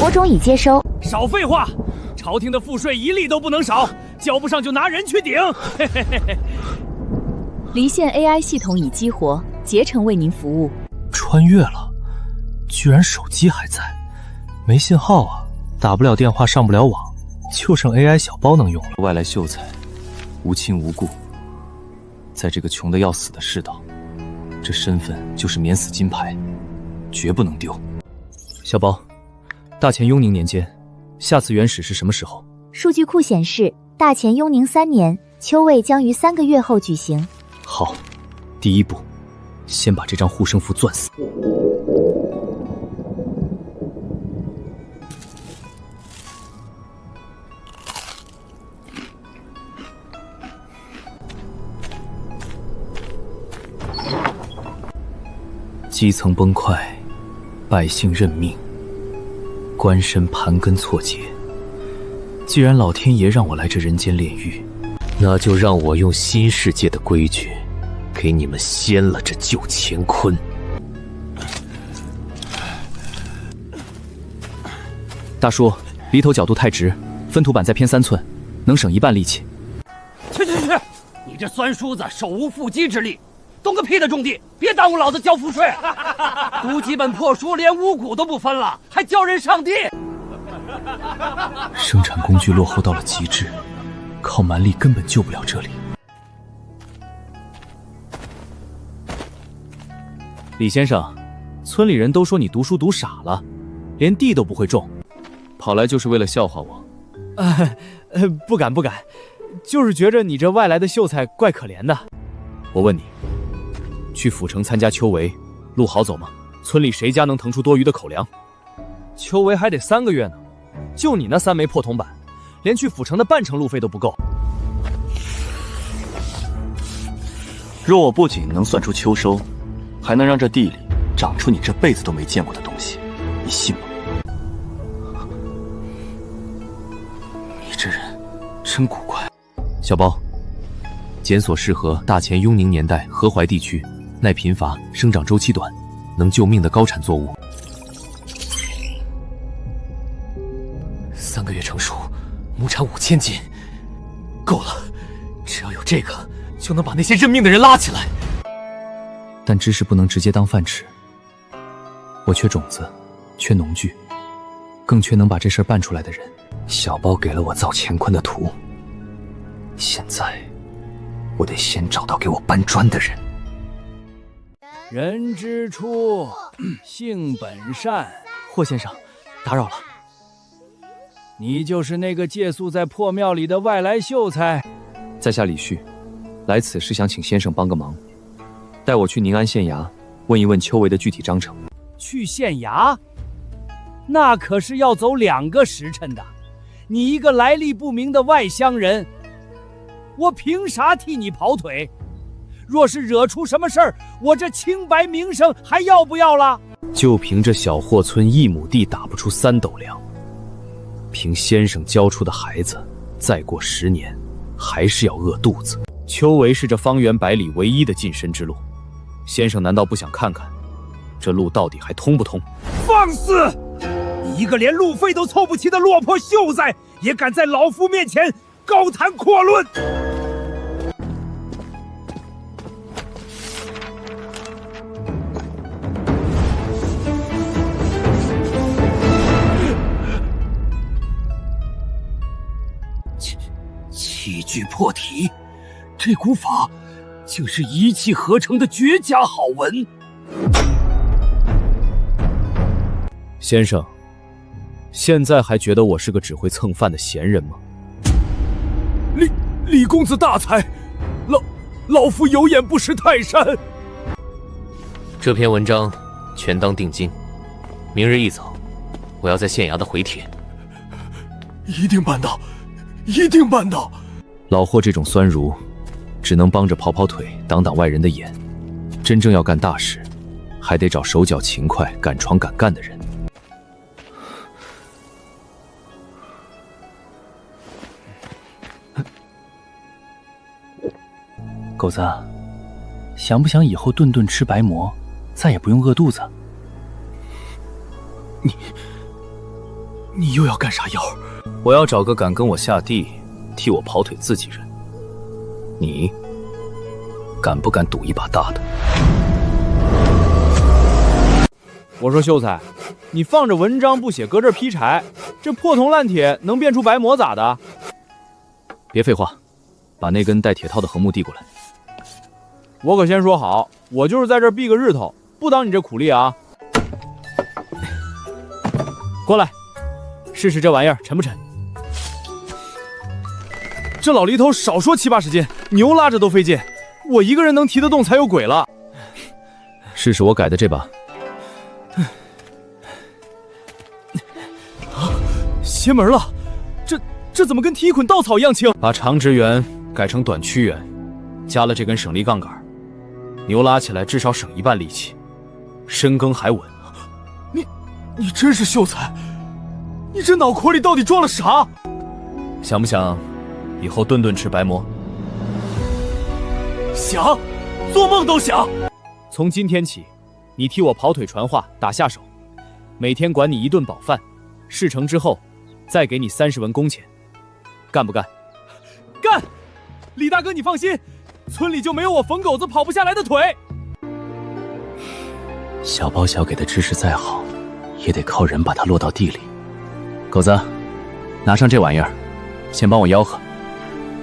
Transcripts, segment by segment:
国中已接收。少废话，朝廷的赋税一粒都不能少，交不上就拿人去顶。嘿嘿嘿嘿。离线 AI 系统已激活，竭诚为您服务。穿越了，居然手机还在，没信号啊，打不了电话，上不了网，就剩 AI 小包能用了。外来秀才，无亲无故，在这个穷得要死的世道，这身份就是免死金牌，绝不能丢。小包，大前雍宁年间，下次元始是什么时候？数据库显示，大前雍宁3年，秋位将于3个月后举行。好，第一步，先把这张护身符攥死。基层崩溃，百姓认命，官绅盘根错节。既然老天爷让我来这人间炼狱，那就让我用新世界的规矩，给你们掀了这旧乾坤。大叔，犁头角度太直，分土板再偏3寸，能省1半力气。去！你这酸叔子手无缚鸡之力，动个屁的种地！别耽误老子交赋税！读几本破书，连五谷都不分了，还教人上地！生产工具落后到了极致，靠蛮力根本救不了这里。李先生，村里人都说你读书读傻了，连地都不会种，跑来就是为了笑话我。不敢，就是觉着你这外来的秀才怪可怜的。我问你，去府城参加秋闱，路好走吗？村里谁家能腾出多余的口粮？秋闱还得3个月呢，就你那3枚破铜板，连去府城的半程路费都不够。若我不仅能算出秋收，还能让这地里长出你这辈子都没见过的东西，你信吗？你这人真古怪。小包，检索适合大前雍宁年代河淮地区，耐贫乏，生长周期短，能救命的高产作物。3个月成熟，亩产5000斤，够了。只要有这个，就能把那些认命的人拉起来。但知识不能直接当饭吃，我缺种子，缺农具，更缺能把这事儿办出来的人。小包给了我造乾坤的图，现在我得先找到给我搬砖的人。人之初，性本善。霍先生，打扰了。你就是那个借宿在破庙里的外来秀才？在下李旭，来此是想请先生帮个忙，带我去宁安县衙问一问秋闱的具体章程。去县衙？那可是要走2个时辰的。你一个来历不明的外乡人，我凭啥替你跑腿？若是惹出什么事儿，我这清白名声还要不要了？就凭这小霍村1亩地打不出3斗粮，凭先生教出的孩子，再过10年还是要饿肚子。秋闱是这方圆100里唯一的近身之路，先生难道不想看看这路到底还通不通？放肆！你一个连路费都凑不齐的落魄秀才，也敢在老夫面前高谈阔论！器具破题，这古法竟是一气呵成的绝佳好文。先生，现在还觉得我是个只会蹭饭的闲人吗？李公子大才，老夫有眼不识泰山。这篇文章全当定金，明日一早，我要在县衙的回帖。一定办到，一定办到。老霍这种酸儒，只能帮着跑跑腿，挡挡外人的眼。真正要干大事，还得找手脚勤快、敢闯敢干的人。狗子，想不想以后顿顿吃白馍，再也不用饿肚子？你又要干啥妖？我要找个敢跟我下地替我跑腿自己人。你敢不敢赌一把大的？我说秀才，你放着文章不写，搁这儿劈柴，这破铜烂铁能变出白馍咋的？别废话，把那根带铁套的横木递过来。我可先说好，我就是在这儿避个日头，不当你这苦力啊。过来，试试这玩意儿沉不沉？这老犁头少说70-80斤，牛拉着都费劲，我一个人能提得动才有鬼了。试试我改的这把。邪门了，这怎么跟提一捆稻草一样轻？把长直圆改成短曲圆，加了这根省力杠杆，牛拉起来至少省1半力气，深耕还稳。你真是秀才，你这脑壳里到底装了啥？想不想以后顿顿吃白馍？想，做梦都想。从今天起，你替我跑腿传话，打下手，每天管你1顿饱饭，事成之后再给你30文工钱，干不干？干！李大哥你放心，村里就没有我冯狗子跑不下来的腿。小包小给的知识再好，也得靠人把它落到地里。狗子，拿上这玩意儿，先帮我吆喝。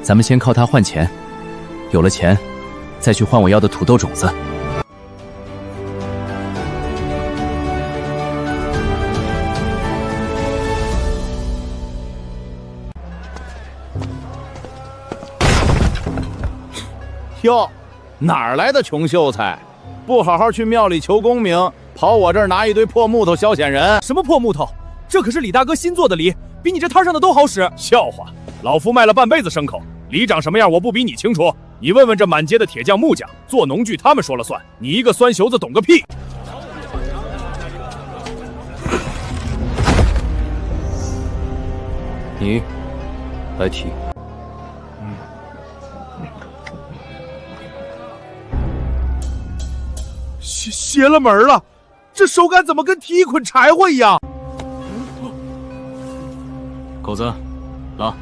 咱们先靠它换钱，有了钱，再去换我要的土豆种子。哟，哪儿来的穷秀才？不好好去庙里求功名，跑我这儿拿一堆破木头消遣人？什么破木头？这可是李大哥新做的梨，比你这摊上的都好使。笑话，老夫卖了半辈子牲口，梨长什么样我不比你清楚。你问问这满街的铁匠木匠，做农具他们说了算，你一个酸熊子懂个屁！你来提。邪了门了，这手感怎么跟提一捆柴火一样？狗子，拉。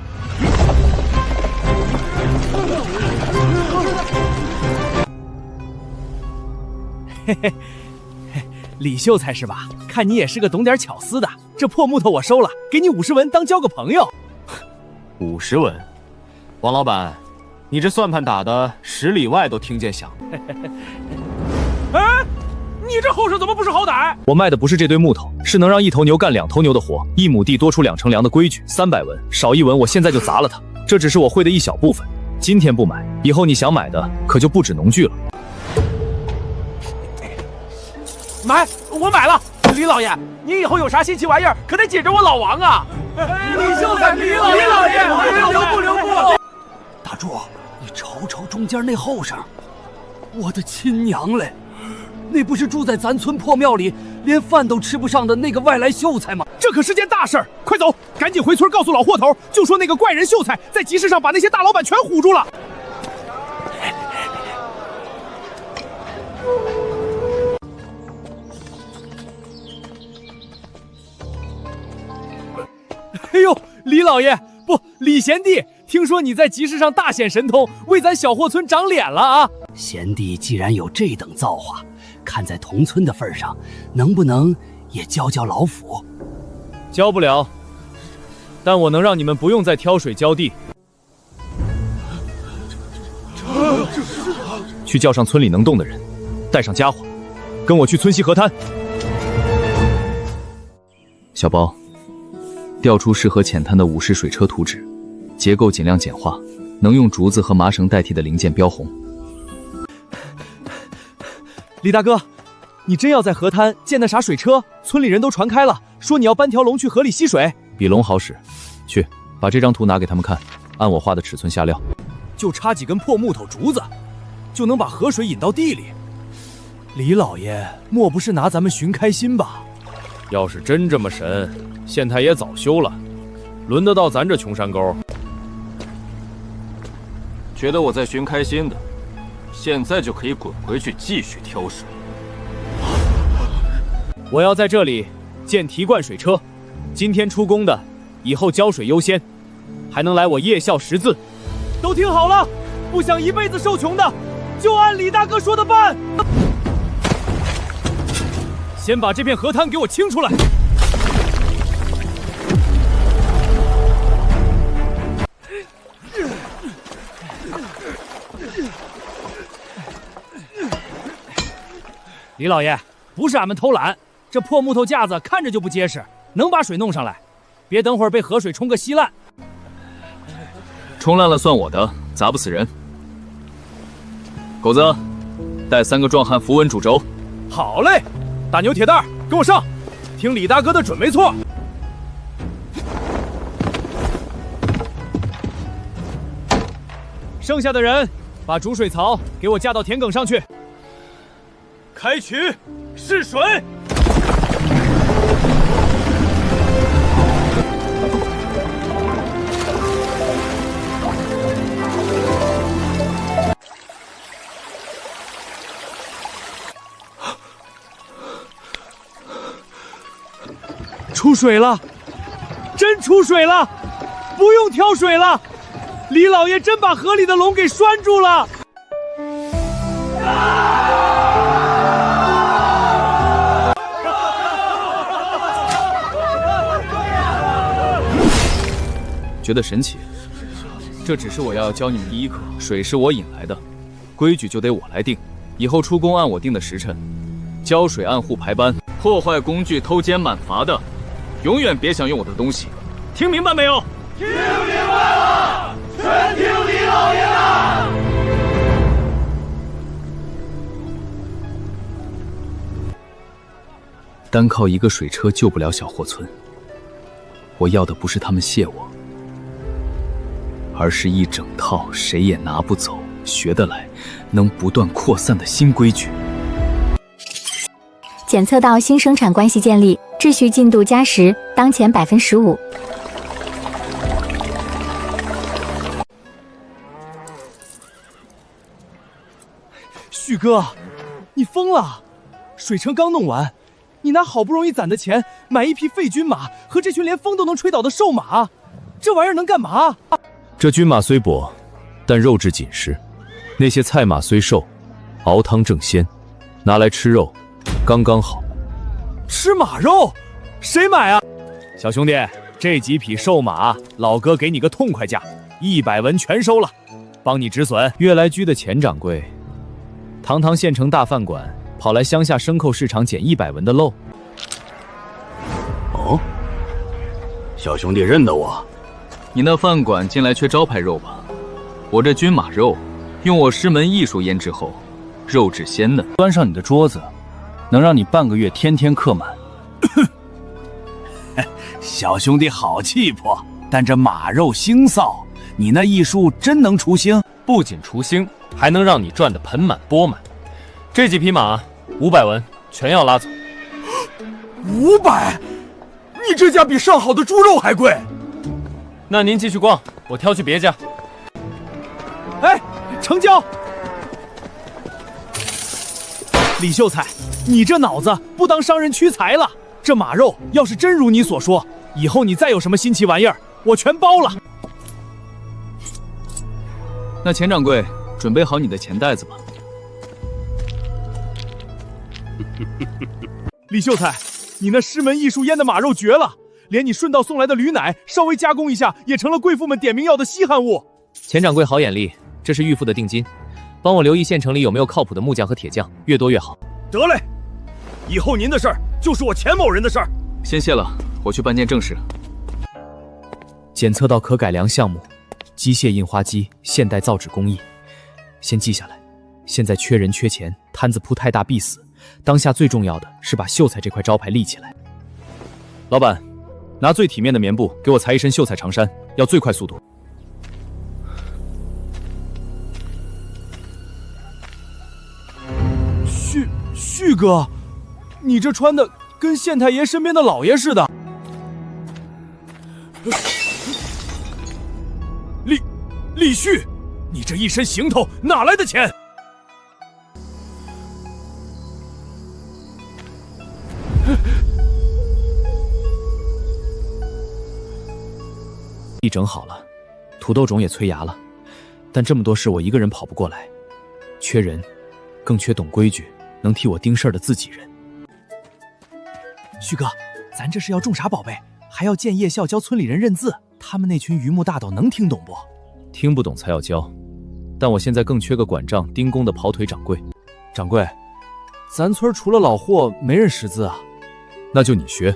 嘿嘿，李秀才是吧？看你也是个懂点巧思的。这破木头我收了，给你50文当交个朋友。50文，王老板，你这算盘打的10里外都听见响。哎，你这后生怎么不识好歹？我卖的不是这堆木头，是能让1头牛干2头牛的活，1亩地多出2乘粮的规矩，300文，少1文我现在就砸了它。这只是我会的一小部分，今天不买，以后你想买的可就不止农具了。买，我买了。李老爷，你以后有啥新奇玩意儿，可得紧着我老王啊！李秀才，李老爷，留步留步！大柱，你瞅瞅中间那后生，我的亲娘嘞！那不是住在咱村破庙里，连饭都吃不上的那个外来秀才吗？这可是件大事儿，快走，赶紧回村告诉老霍头，就说那个怪人秀才在集市上把那些大老板全唬住了。哎呦，李老爷，不，李贤弟，听说你在集市上大显神通，为咱小霍村长脸了啊！贤弟既然有这等造化，看在同村的份上，能不能也教教老府？教不了，但我能让你们不用再挑水浇地。去叫上村里能动的人，带上家伙，跟我去村西河滩。小包，调出适合浅滩的武士水车图纸，结构尽量简化，能用竹子和麻绳代替的零件标红。李大哥，你真要在河滩建那啥水车？村里人都传开了，说你要搬条龙去河里吸水。比龙好使，去把这张图拿给他们看，按我画的尺寸下料。就差几根破木头竹子，就能把河水引到地里。李老爷莫不是拿咱们寻开心吧？要是真这么神，县太爷早修了，轮得到咱这穷山沟？觉得我在寻开心的，现在就可以滚回去继续挑水。我要在这里建提灌水车，今天出工的，以后浇水优先，还能来我夜校识字。都听好了，不想一辈子受穷的，就按李大哥说的办。先把这片河滩给我清出来。李老爷，不是俺们偷懒，这破木头架子看着就不结实，能把水弄上来，别等会儿被河水冲个稀烂。冲烂了算我的，砸不死人。狗子，带3个壮汉扶稳主轴。好嘞，大牛铁蛋，跟我上！听李大哥的准没错。剩下的人把煮水槽给我架到田埂上去。开渠，试水。出水了，真出水了，不用挑水了，李老爷真把河里的龙给拴住了。觉得神奇？这只是我要教你们第一课，水是我引来的，规矩就得我来定。以后出工按我定的时辰，浇水按户排班，破坏工具、偷奸满罚的，永远别想用我的东西。听明白没有？听明白了，全听李老爷的。单靠一个水车救不了小霍村，我要的不是他们谢我，而是一整套谁也拿不走、学得来、能不断扩散的新规矩。检测到新生产关系建立，秩序进度加10，当前15%。旭哥，你疯了！水城刚弄完，你拿好不容易攒的钱买一匹废军马和这群连风都能吹倒的瘦马，这玩意儿能干嘛？这军马虽薄，但肉质紧实；那些菜马虽瘦，熬汤正鲜，拿来吃肉刚刚好。吃马肉？谁买啊？小兄弟，这几匹瘦马，老哥给你个痛快价，100文全收了，帮你止损。悦来居的钱掌柜，堂堂县城大饭馆，跑来乡下牲口市场捡100文的漏。哦，小兄弟认得我？你那饭馆近来缺招牌肉吧？我这军马肉，用我师门艺术腌制后，肉质鲜嫩，端上你的桌子，能让你半个月天天客满。小兄弟好气魄，但这马肉腥臊，你那艺术真能除腥？不仅除腥，还能让你赚得盆满钵满。这几匹马500文，全要拉走。500？你这价比上好的猪肉还贵。那您继续逛，我挑去别家。哎，成交！李秀才，你这脑子不当商人屈才了。这马肉要是真如你所说，以后你再有什么新奇玩意儿，我全包了。那钱掌柜，准备好你的钱袋子吧。李秀才，你那师门艺术腌的马肉绝了，连你顺道送来的驴奶稍微加工一下，也成了贵妇们点名要的稀罕物。钱掌柜好眼力，这是预付的定金，帮我留意县城里有没有靠谱的木匠和铁匠，越多越好。得嘞，以后您的事儿就是我钱某人的事儿。先谢了，我去办件正事。检测到可改良项目，机械印花机、现代造纸工艺，先记下来。现在缺人缺钱，摊子铺太大必死。当下最重要的是把秀才这块招牌立起来。老板，拿最体面的棉布给我裁一身秀才长衫，要最快速度。旭哥，你这穿的跟县太爷身边的老爷似的。李旭，你这一身行头哪来的钱？整好了，土豆种也催芽了，但这么多事我一个人跑不过来，缺人，更缺懂规矩、能替我盯事儿的自己人。旭哥，咱这是要种啥宝贝？还要建夜校教村里人认字，他们那群榆木大盗能听懂不？听不懂才要教，但我现在更缺个管账盯工的跑腿掌柜。掌柜，咱村除了老霍没人识字啊。那就你学。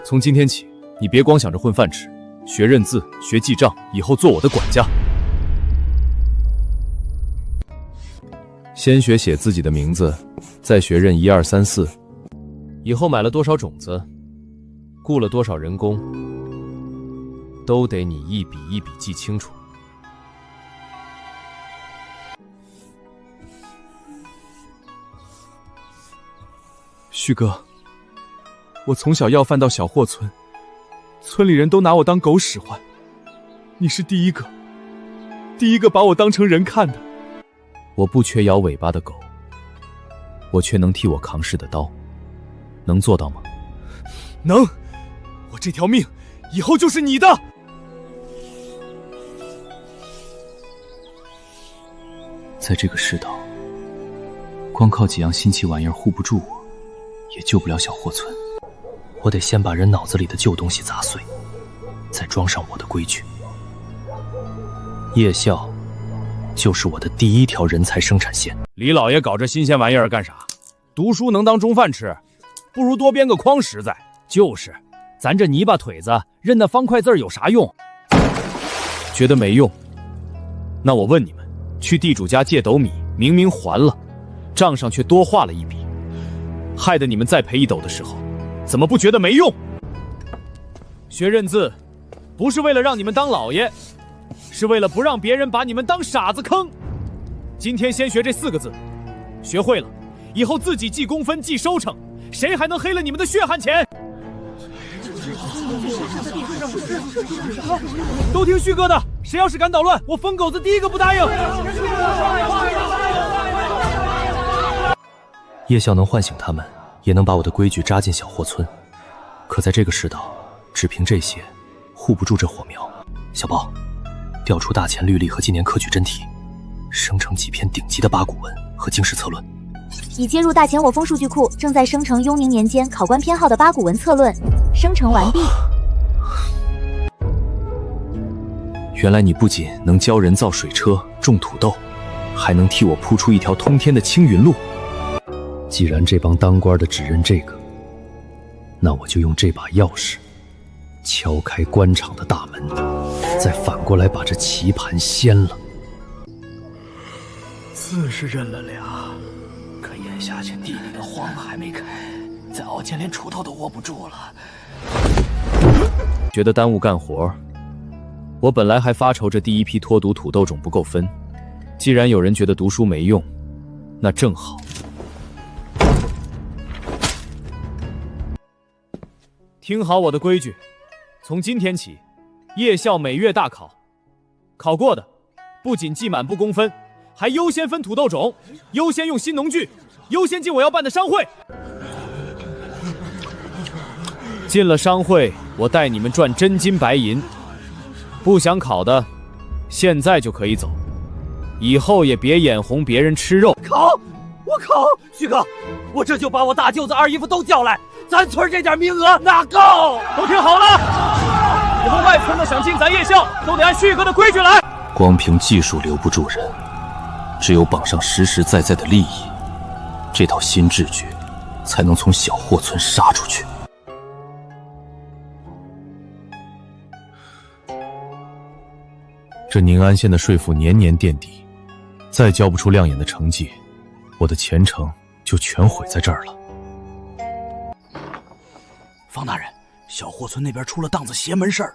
从今天起，你别光想着混饭吃，学认字，学记账，以后做我的管家。先学写自己的名字，再学认1、2、3、4。以后买了多少种子，雇了多少人工，都得你一笔一笔记清楚。旭哥，我从小要饭到小霍村，村里人都拿我当狗使唤，你是第一个把我当成人看的。我不缺摇尾巴的狗，我却能替我扛事的刀，能做到吗？能，我这条命以后就是你的。在这个世道，光靠几样新奇玩意儿护不住我，也救不了小霍村。我得先把人脑子里的旧东西砸碎，再装上我的规矩。夜校就是我的第一条人才生产线。李老爷搞这新鲜玩意儿干啥？读书能当中饭吃，不如多编个筐实在。就是，咱这泥巴腿子认那方块字有啥用？觉得没用？那我问你们，去地主家借斗米，明明还了，账上却多画了一笔，害得你们再赔1斗的时候，怎么不觉得没用？学认字，不是为了让你们当老爷，是为了不让别人把你们当傻子坑。今天先学这4个字，学会了，以后自己记工分、记收成，谁还能黑了你们的血汗钱？都听旭哥的，谁要是敢捣乱，我疯狗子第一个不答应。夜校能唤醒他们，也能把我的规矩扎进小霍村，可在这个世道，只凭这些护不住这火苗。小豹，调出大钱律例和纪年科举真题，生成几篇顶级的八股文和经世策论。已接入大前我风数据库，正在生成雍宁年间考官偏好的八股文策论，生成完毕。原来你不仅能教人造水车、种土豆，还能替我铺出一条通天的青云路。既然这帮当官的只认这个，那我就用这把钥匙敲开官场的大门，再反过来把这棋盘掀了。字是认了俩，可眼下这地里的荒还没开，再熬煎连锄头都握不住了。觉得耽误干活，我本来还发愁这第一批脱毒土豆种不够分，既然有人觉得读书没用，那正好。听好我的规矩，从今天起，夜校每月大考，考过的不仅记满部公分，还优先分土豆种，优先用新农具，优先进我要办的商会。进了商会，我带你们赚真金白银。不想考的，现在就可以走，以后也别眼红别人吃肉。考，我考，旭哥，我这就把我大舅子、二姨夫都叫来，咱村这点名额哪够？都听好了，以后外村的想进咱夜校，都得按旭哥的规矩来。光凭技术留不住人，只有绑上实实在在的利益，这套新制矩才能从小霍村杀出去。这宁安县的税赋年年垫底，再交不出亮眼的成绩，我的前程就全毁在这儿了。方大人，小霍村那边出了档子邪门事儿。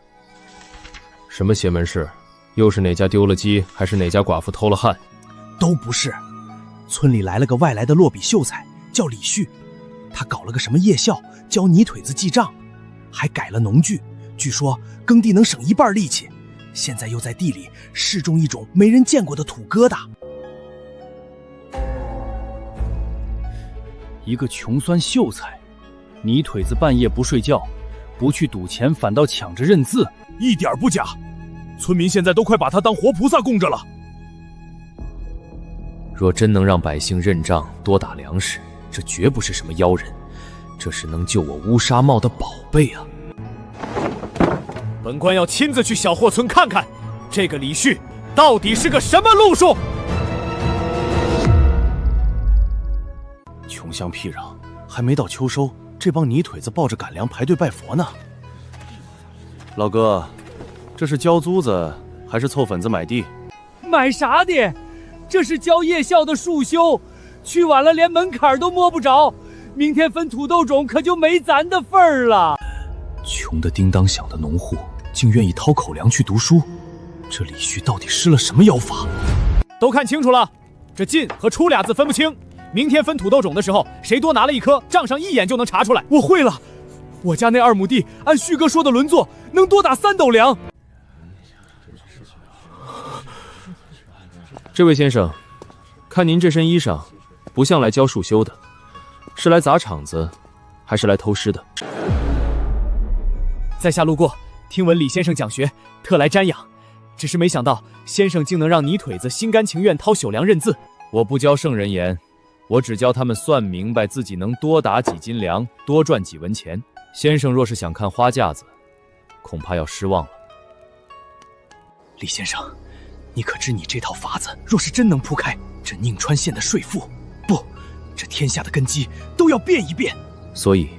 什么邪门事？又是哪家丢了鸡，还是哪家寡妇偷了汉？都不是，村里来了个外来的落笔秀才，叫李旭，他搞了个什么夜校，教泥腿子记账，还改了农具，据说耕地能省1半力气。现在又在地里试种一种没人见过的土疙瘩。一个穷酸秀才，泥腿子半夜不睡觉，不去赌钱，反倒抢着认字，一点不假。村民现在都快把他当活菩萨供着了。若真能让百姓认账，多打粮食，这绝不是什么妖人，这是能救我乌纱帽的宝贝啊！本官要亲自去小霍村看看，这个李旭到底是个什么路数。穷乡僻壤，还没到秋收，这帮泥腿子抱着赶粮排队拜佛呢。老哥，这是交租子还是凑粉子买地？买啥的？这是交夜校的束修，去晚了连门槛都摸不着，明天分土豆种可就没咱的份儿了。穷得叮当响的农户竟愿意掏口粮去读书，这李旭到底施了什么妖法？都看清楚了，这进和出俩字分不清。明天分土豆种的时候，谁多拿了一颗，账上一眼就能查出来。我会了，我家那2亩地，按旭哥说的轮作，能多打3斗粮。这位先生，看您这身衣裳，不像来教束修的，是来砸场子，还是来偷师的？在下路过，听闻李先生讲学，特来瞻仰，只是没想到先生竟能让泥腿子心甘情愿掏朽粮认字。我不教圣人言，我只教他们算明白自己能多打几斤粮，多赚几文钱。先生若是想看花架子，恐怕要失望了。李先生，你可知你这套法子若是真能铺开，这宁川县的税赋，不，这天下的根基都要变一变。所以，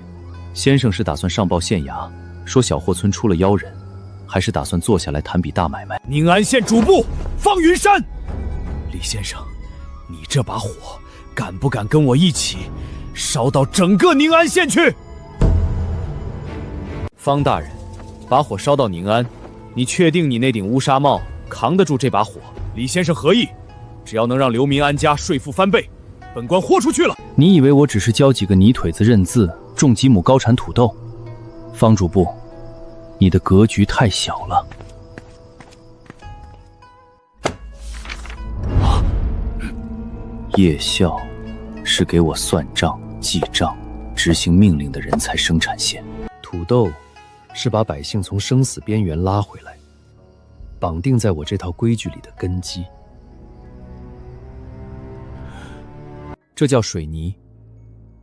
先生是打算上报县衙，说小霍村出了妖人，还是打算坐下来谈笔大买卖？宁安县主簿方云山，李先生，你这把火敢不敢跟我一起烧到整个宁安县去？方大人，把火烧到宁安，你确定你那顶乌纱帽扛得住这把火？李先生何意？只要能让流民安家，税赋翻倍，本官豁出去了。你以为我只是教几个泥腿子认字，种几亩高产土豆？方主簿，你的格局太小了。夜校是给我算账、记账、执行命令的人才生产线，土豆是把百姓从生死边缘拉回来，绑定在我这套规矩里的根基。这叫水泥，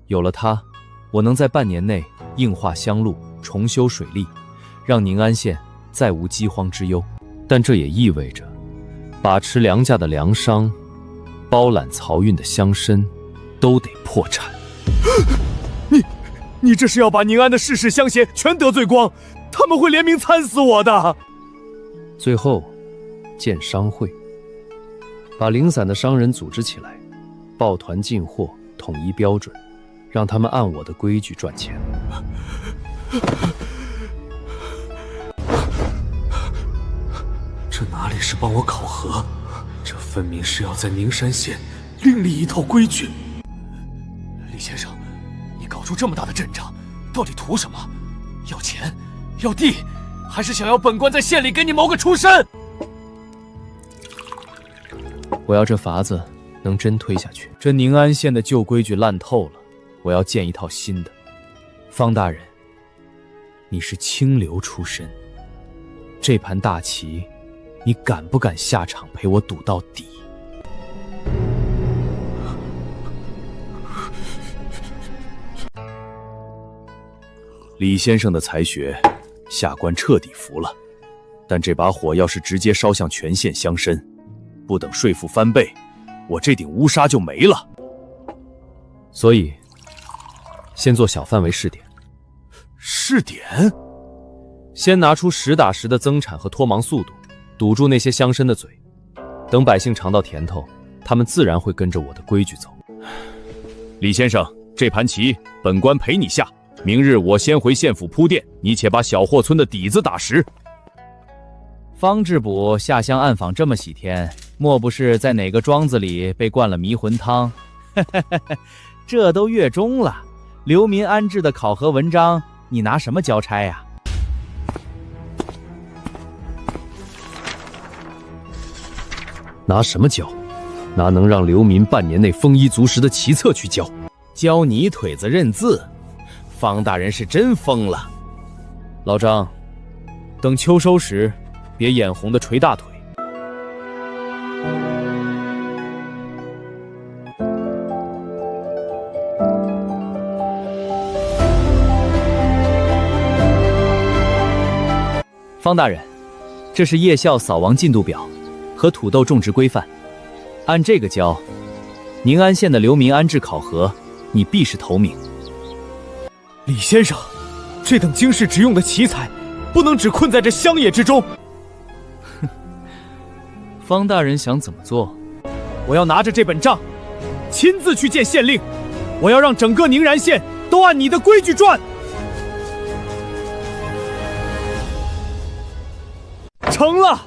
有了它，我能在半年内硬化乡路，重修水利，让宁安县再无饥荒之忧。但这也意味着，把持粮价的粮商，包揽漕运的乡绅，都得破产。你这是要把宁安的世世乡贤全得罪光，他们会联名参死我的。最后，建商会，把零散的商人组织起来，抱团进货，统一标准，让他们按我的规矩赚钱。这哪里是帮我考核，这分明是要在宁山县另立一套规矩。李先生，你搞出这么大的阵仗，到底图什么？要钱？要地？还是想要本官在县里给你谋个出身？我要这法子能真推下去。这宁安县的旧规矩烂透了，我要建一套新的。方大人，你是清流出身，这盘大棋，你敢不敢下场陪我赌到底？李先生的才学，下官彻底服了。但这把火要是直接烧向全县乡绅，不等税赋翻倍，我这顶乌纱就没了。所以，先做小范围试点。试点？先拿出实打实的增产和脱忙速度，堵住那些乡绅的嘴。等百姓尝到甜头，他们自然会跟着我的规矩走。李先生，这盘棋本官陪你下。明日我先回县府铺垫，你且把小霍村的底子打实。方质补下乡暗访这么喜天，莫不是在哪个庄子里被灌了迷魂汤？这都月中了，流民安置的考核文章，你拿什么交差呀？拿什么教？拿能让流民半年内丰衣足食的奇策去教。教泥腿子认字，方大人是真疯了。老张，等秋收时，别眼红的捶大腿。方大人，这是夜校扫王进度表和土豆种植规范，按这个教，宁安县的流民安置考核，你必是头名。李先生，这等经世直用的奇才，不能只困在这乡野之中。方大人想怎么做？我要拿着这本账，亲自去见县令，我要让整个宁然县都按你的规矩转。成了，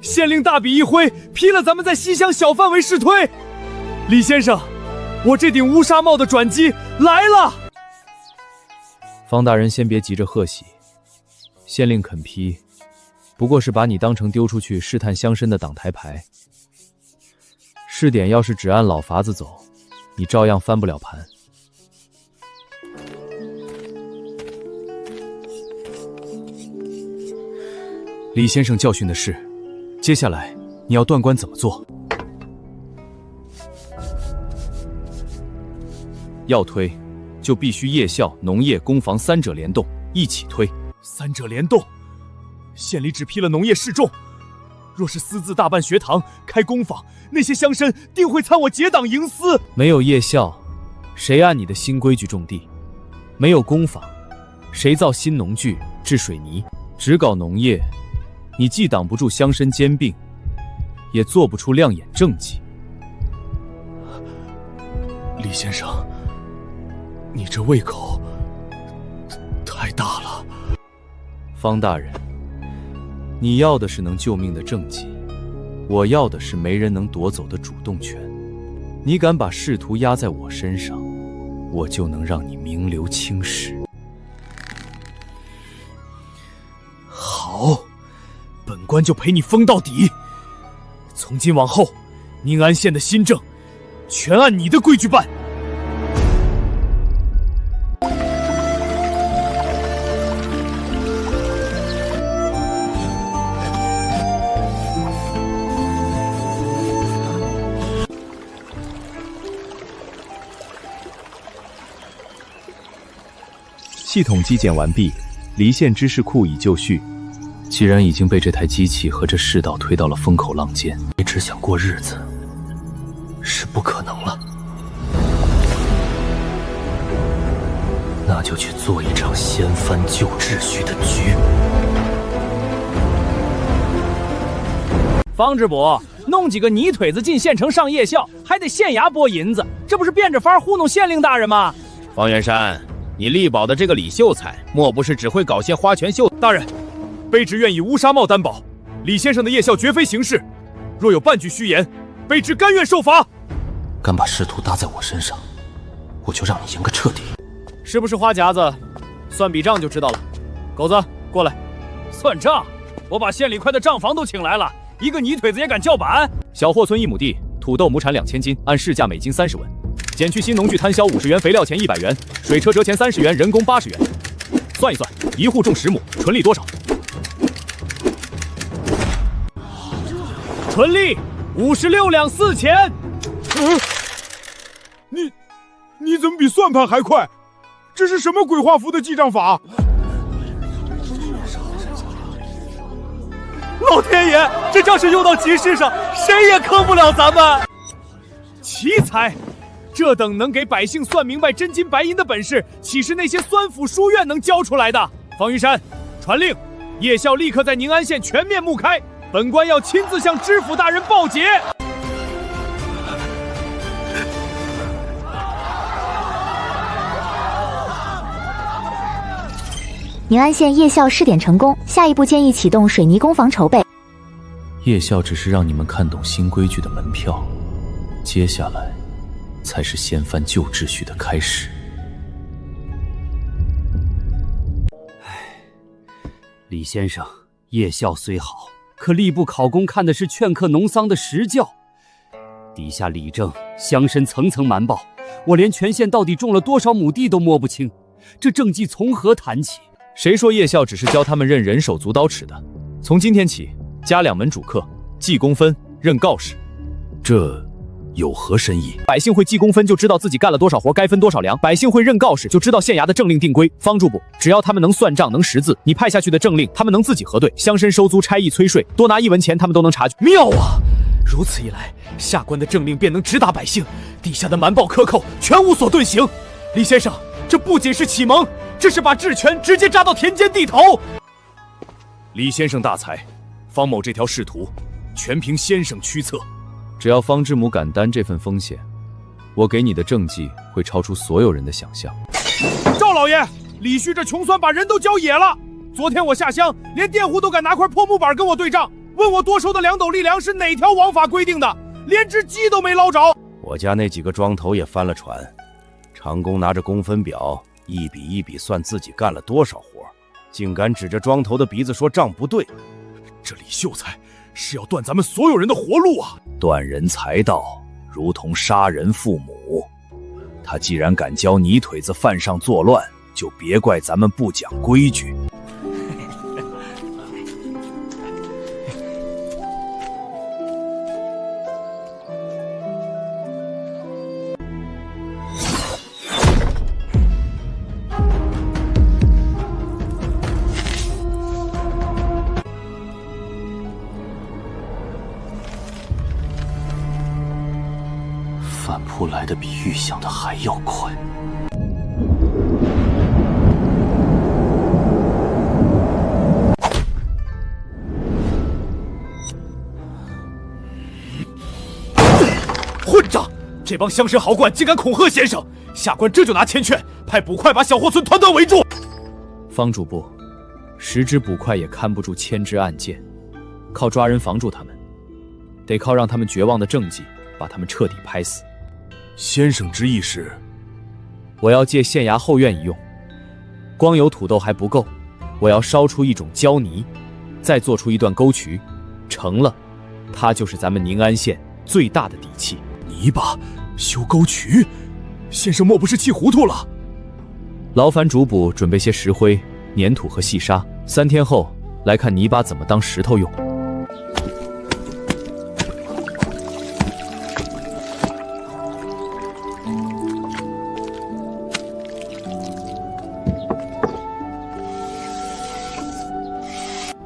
县令大笔一挥，批了咱们在西乡小范围试推。李先生，我这顶乌纱帽的转机来了。方大人先别急着贺喜，县令肯批，不过是把你当成丢出去试探乡绅的挡台牌。试点要是只按老法子走，你照样翻不了盘。李先生教训的是，接下来你要断官怎么做？要推，就必须夜校、农业、工房三者联动，一起推。三者联动，县里只批了农业示众，若是私自大办学堂、开工坊，那些乡绅定会参我结党营私。没有夜校，谁按你的新规矩种地？没有工坊，谁造新农具、制水泥？只搞农业，你既挡不住乡绅兼并，也做不出亮眼政绩。李先生，你这胃口太大了。方大人，你要的是能救命的政绩，我要的是没人能夺走的主动权。你敢把仕途压在我身上，我就能让你名留青史。好，本官就陪你疯到底。从今往后，宁安县的新政全按你的规矩办。系统机检完毕，离县知识库已就绪。既然已经被这台机器和这世道推到了风口浪尖，你只想过日子是不可能了。那就去做一场掀翻旧秩序的局。方知伯，弄几个泥腿子进县城上夜校，还得县衙拨银子，这不是变着法糊弄县令大人吗？方元山，你力保的这个李秀才，莫不是只会搞些花拳绣？大人，卑职愿以乌纱帽担保，李先生的夜校绝非行事，若有半句虚言，卑职甘愿受罚。敢把仕途搭在我身上，我就让你赢个彻底。是不是花夹子？算笔账就知道了。狗子，过来。算账？我把县里块的账房都请来了，一个泥腿子也敢叫板？小货村1亩地，土豆亩产2000斤，按市价每斤30文。减去新农具摊销50元，肥料钱100元，水车折钱30元，人工80元。算一算，一户种10亩，纯利多少？纯利56两4钱。你怎么比算盘还快？这是什么鬼画符的记账法？老天爷，这要是用到集市上，谁也坑不了咱们。奇才，这等能给百姓算明白真金白银的本事，岂是那些酸府书院能教出来的？方玉山，传令，夜校立刻在宁安县全面幕开，本官要亲自向知府大人报捷。宁安县夜校试点成功，下一步建议启动水泥工房筹备。夜校只是让你们看懂新规矩的门票，接下来才是掀翻旧秩序的开始。李先生，夜校虽好，可吏部考公看的是劝课农桑的实教，底下理政乡绅层层瞒报，我连全县到底种了多少亩地都摸不清，这政绩从何谈起？谁说夜校只是教他们认人手足刀尺的？从今天起，加2门主课，记功分，认告示。这有何深意？百姓会记功分，就知道自己干了多少活，该分多少粮；百姓会认告示，就知道县衙的政令定规。方主簿，只要他们能算账，能识字，你派下去的政令，他们能自己核对。乡绅收租、差役、催税，多拿1文钱，他们都能察觉。妙啊！如此一来，下官的政令便能直达百姓，地下的瞒报克扣全无所遁形。李先生，这不仅是启蒙，这是把治权直接扎到田间地头。李先生大才，方某这条仕途，全凭先生驱策。只要方知母敢担这份风险，我给你的政绩会超出所有人的想象。赵老爷，李旭这穷酸把人都教野了。昨天我下乡，连佃户都敢拿块破木板跟我对账，问我多收的2斗利粮是哪条王法规定的，连只鸡都没捞着。我家那几个庄头也翻了船，长工拿着工分表一笔一笔算自己干了多少活，竟敢指着庄头的鼻子说账不对。这李秀才是要断咱们所有人的活路啊！断人财道，如同杀人父母。他既然敢教泥腿子犯上作乱，就别怪咱们不讲规矩。反扑来的比预想的还要快。混账！这帮乡绅豪冠竟敢恐吓先生，下官这就拿签劝，派捕快把小霍村团团围住。方主簿，10支捕快也看不住1000支暗箭，靠抓人防住他们，得靠让他们绝望的政绩把他们彻底拍死。先生之意是，我要借县衙后院一用，光有土豆还不够，我要烧出一种胶泥，再做出一段沟渠，成了，它就是咱们宁安县最大的底气。泥巴修沟渠，先生莫不是气糊涂了？劳烦主簿准备些石灰、粘土和细沙，3天后来看泥巴怎么当石头用。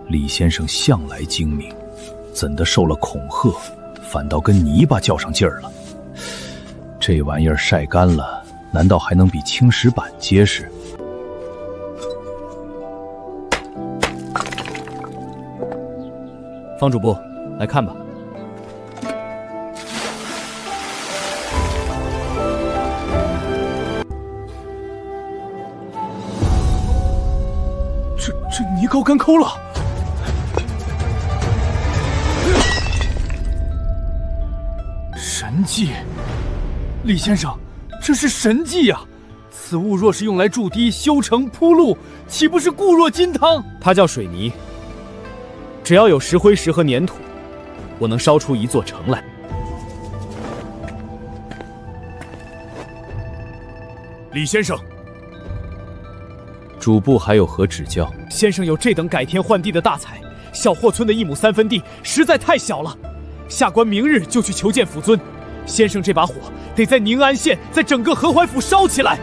李先生向来精明，怎的受了恐吓，反倒跟泥巴较上劲儿了？这玩意儿晒干了，难道还能比青石板结实？方主簿，来看吧。这泥膏干抠了。神迹，李先生，这是神迹呀！此物若是用来筑堤、修城、铺路，岂不是固若金汤？它叫水泥，只要有石灰石和粘土，我能烧出一座城来。李先生，主簿还有何指教？先生有这等改天换地的大才，小霍村的1亩3分地实在太小了。下官明日就去求见府尊，先生这把火得在宁安县，在整个河淮府烧起来。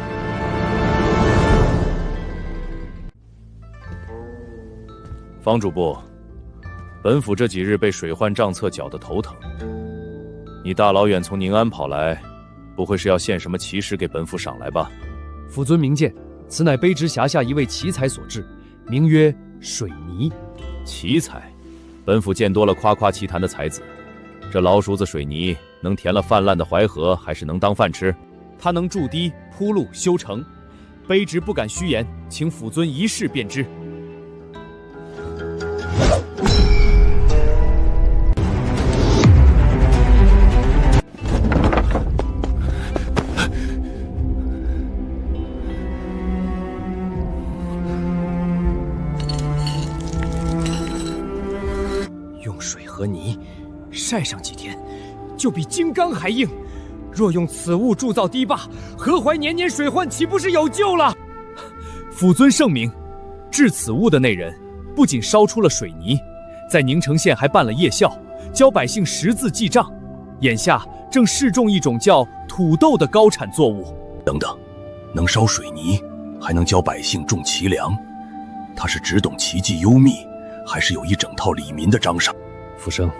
方主簿，本府这几日被水患账册搅得头疼，你大老远从宁安跑来，不会是要献什么奇石给本府赏来吧？府尊明鉴，此乃卑职辖下一位奇才所制，名曰水泥。奇才，本府见多了夸夸其谈的才子。这老鼠子水泥能填了泛滥的淮河，还是能当饭吃？它能筑堤、铺路、修城，卑职不敢虚言，请府尊一试便知。用水和泥晒上几天，就比金刚还硬。若用此物铸造堤坝，河淮年年水患岂不是有救了？府尊圣明，制此物的那人，不仅烧出了水泥，在宁城县还办了夜校，教百姓识字记账。眼下正试种一种叫土豆的高产作物。等等，能烧水泥，还能教百姓种齐粮，他是只懂奇技幽秘，还是有一整套李民的章上？福生，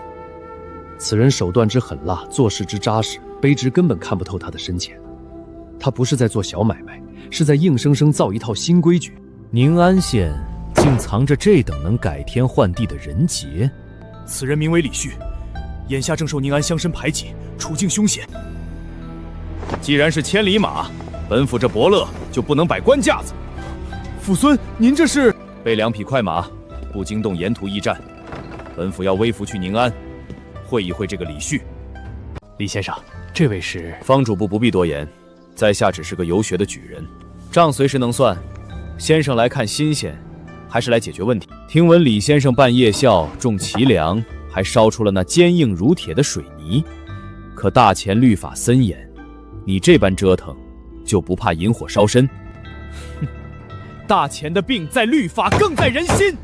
此人手段之狠辣，做事之扎实，卑职根本看不透他的深浅。他不是在做小买卖，是在硬生生造一套新规矩。宁安县竟藏着这等能改天换地的人杰。此人名为李旭，眼下正受宁安乡绅排挤，处境凶险。既然是千里马，本府这伯乐就不能摆官架子。府孙，您这是备2匹快马，不惊动沿途驿站。本府要微服去宁安，会一会这个李旭。李先生，这位是？方主簿不必多言，在下只是个游学的举人，账随时能算。先生来看新鲜，还是来解决问题？听闻李先生办夜校，种齐粮，还烧出了那坚硬如铁的水泥。可大前律法森严，你这般折腾，就不怕引火烧身？哼，大前的病在律法，更在人心。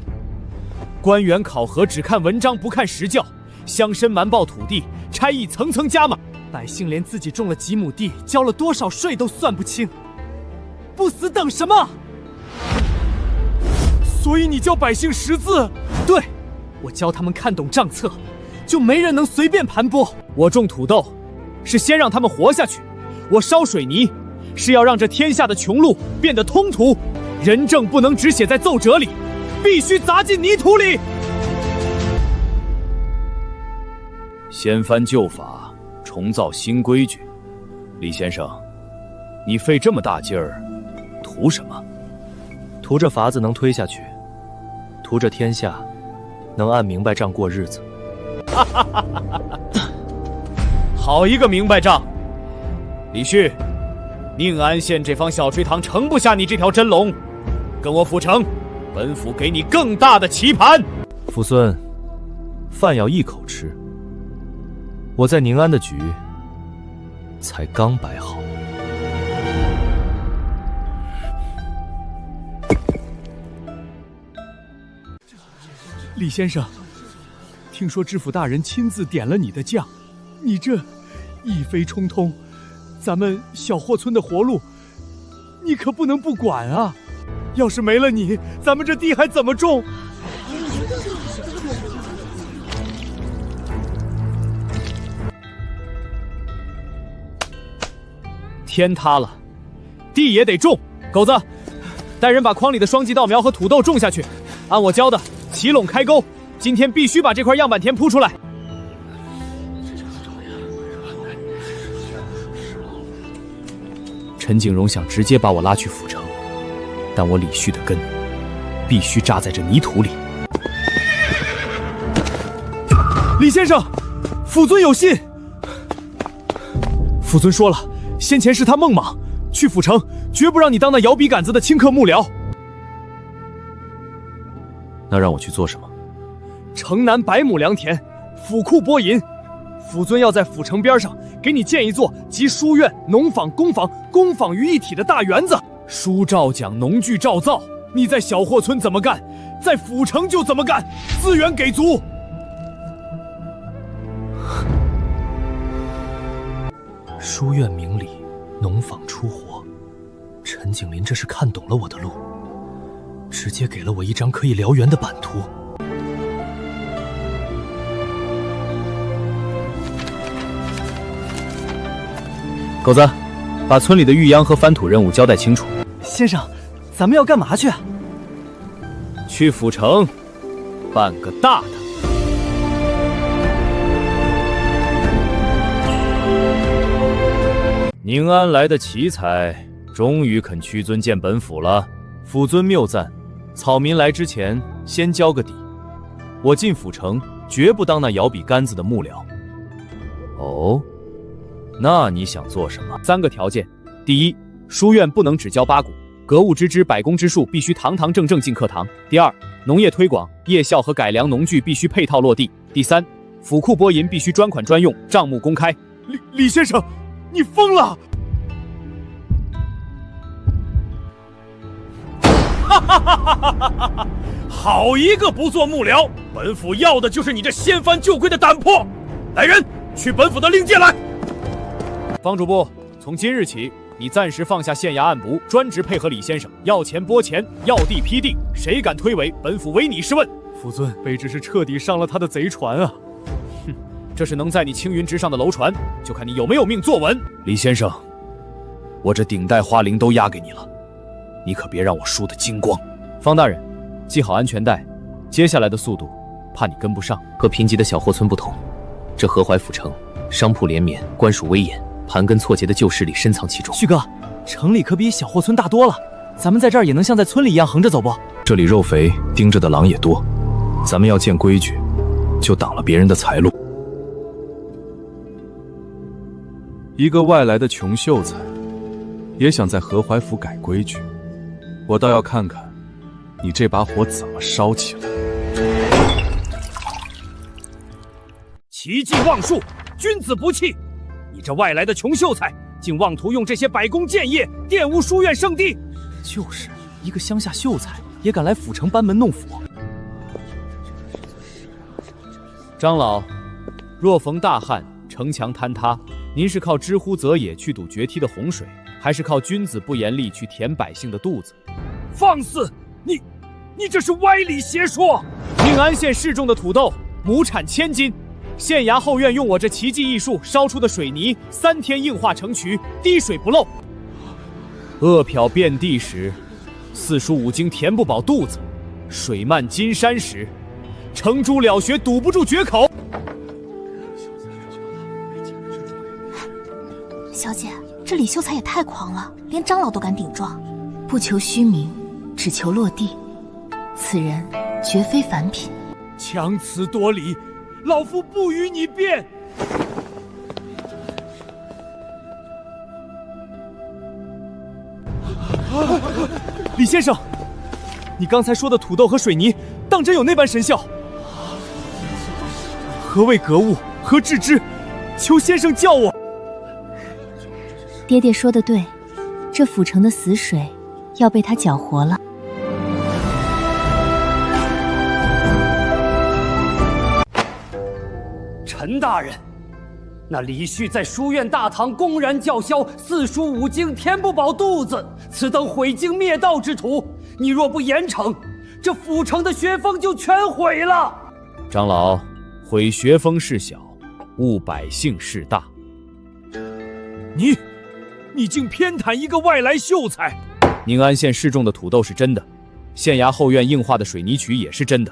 官员考核只看文章，不看实教；乡绅瞒报土地，差役层层加码，百姓连自己种了几亩地，交了多少税都算不清。不死等什么？所以你教百姓识字？对，我教他们看懂账册，就没人能随便盘剥。我种土豆，是先让他们活下去；我烧水泥，是要让这天下的穷路变得通途。人政不能只写在奏折里，必须砸进泥土里。掀翻旧法，重造新规矩。李先生，你费这么大劲儿，图什么？图这法子能推下去，图这天下能按明白账过日子。好一个明白账！李旭，宁安县这方小垂塘盛不下你这条真龙，跟我府城，本府给你更大的棋盘。福孙，饭要一口吃。我在宁安的局才刚摆好。李先生，听说知府大人亲自点了你的将，你这一飞冲通，咱们小霍村的活路，你可不能不管啊！要是没了你，咱们这地还怎么种？天塌了，地也得种。狗子，带人把筐里的双季稻苗和土豆种下去，按我教的齐垄开沟，今天必须把这块样板田铺出来。陈景荣想直接把我拉去府城，但我李旭的根必须扎在这泥土里。李先生，府尊有信。府尊说了，先前是他孟莽，去府城绝不让你当那摇笔杆子的清客幕僚。那让我去做什么？城南100亩良田，府库拨银。府尊要在府城边上给你建一座集书院、农坊、工坊于一体的大园子，书照讲，农具照造。你在小霍村怎么干，在府城就怎么干，资源给足。书院明理，农坊出活。陈景林这是看懂了我的路，直接给了我一张可以燎原的版图。狗子，把村里的育秧和翻土任务交代清楚。先生，咱们要干嘛去？去府城办个大的。宁安来的奇才，终于肯屈尊见本府了。府尊谬赞，草民来之前先交个底。我进府城，绝不当那摇笔杆子的幕僚。哦，那你想做什么？3个条件：第一，书院不能只教八股，格物致知、百工之术必须堂堂正正进课堂；第二，农业推广、夜校和改良农具必须配套落地；第三，府库拨银必须专款专用，账目公开。李先生，你疯了！好一个不做幕僚！本府要的就是你这掀翻旧规的胆魄！来人，去本府的令箭来！方主簿，从今日起，你暂时放下县衙案簿，专职配合李先生，要钱拨钱，要地批地，谁敢推诿，本府唯你是问。府尊，卑职是彻底上了他的贼船啊！哼，这是能载你青云直上的楼船，就看你有没有命坐稳。李先生，我这顶戴花翎都押给你了，你可别让我输得精光。方大人，系好安全带，接下来的速度，怕你跟不上。和贫瘠的小霍村不同，这河淮府城商铺连绵，官署威严，盘根错节的旧势力深藏其中。旭哥，城里可比小霍村大多了，咱们在这儿也能像在村里一样横着走不？这里肉肥，盯着的狼也多，咱们要见规矩，就挡了别人的财路。一个外来的穷秀才，也想在河淮府改规矩，我倒要看看你这把火怎么烧起来。奇迹妄术，君子不器！你这外来的穷秀才，竟妄图用这些百工建业玷污书院圣地！就是一个乡下秀才，也敢来府城班门弄斧。张老，若逢大旱，城墙坍塌，您是靠知乎泽野去堵决堤的洪水，还是靠君子不言利去填百姓的肚子？放肆！你这是歪理邪说！宁安县示众的土豆亩产1000斤，县衙后院用我这奇迹艺术烧出的水泥，3天硬化成渠，滴水不漏。恶殍遍地时，4书5经填不饱肚子；水漫金山时，程朱了学堵不住决口。小姐，这李秀才也太狂了，连张老都敢顶撞。不求虚名，只求落地，此人绝非凡品。强词夺理，老夫不与你辩。李先生，你刚才说的土豆和水泥，当真有那般神效？何谓格物？何致知？求先生教我。爹爹说的对，这府城的死水要被他搅活了。陈大人，那李旭在书院大堂公然叫嚣4书5经填不饱肚子，此等毁经灭道之徒，你若不严惩，这府城的学风就全毁了。长老，毁学风事小，误百姓事大。你竟偏袒一个外来秀才！宁安县示众的土豆是真的，县衙后院硬化的水泥渠也是真的。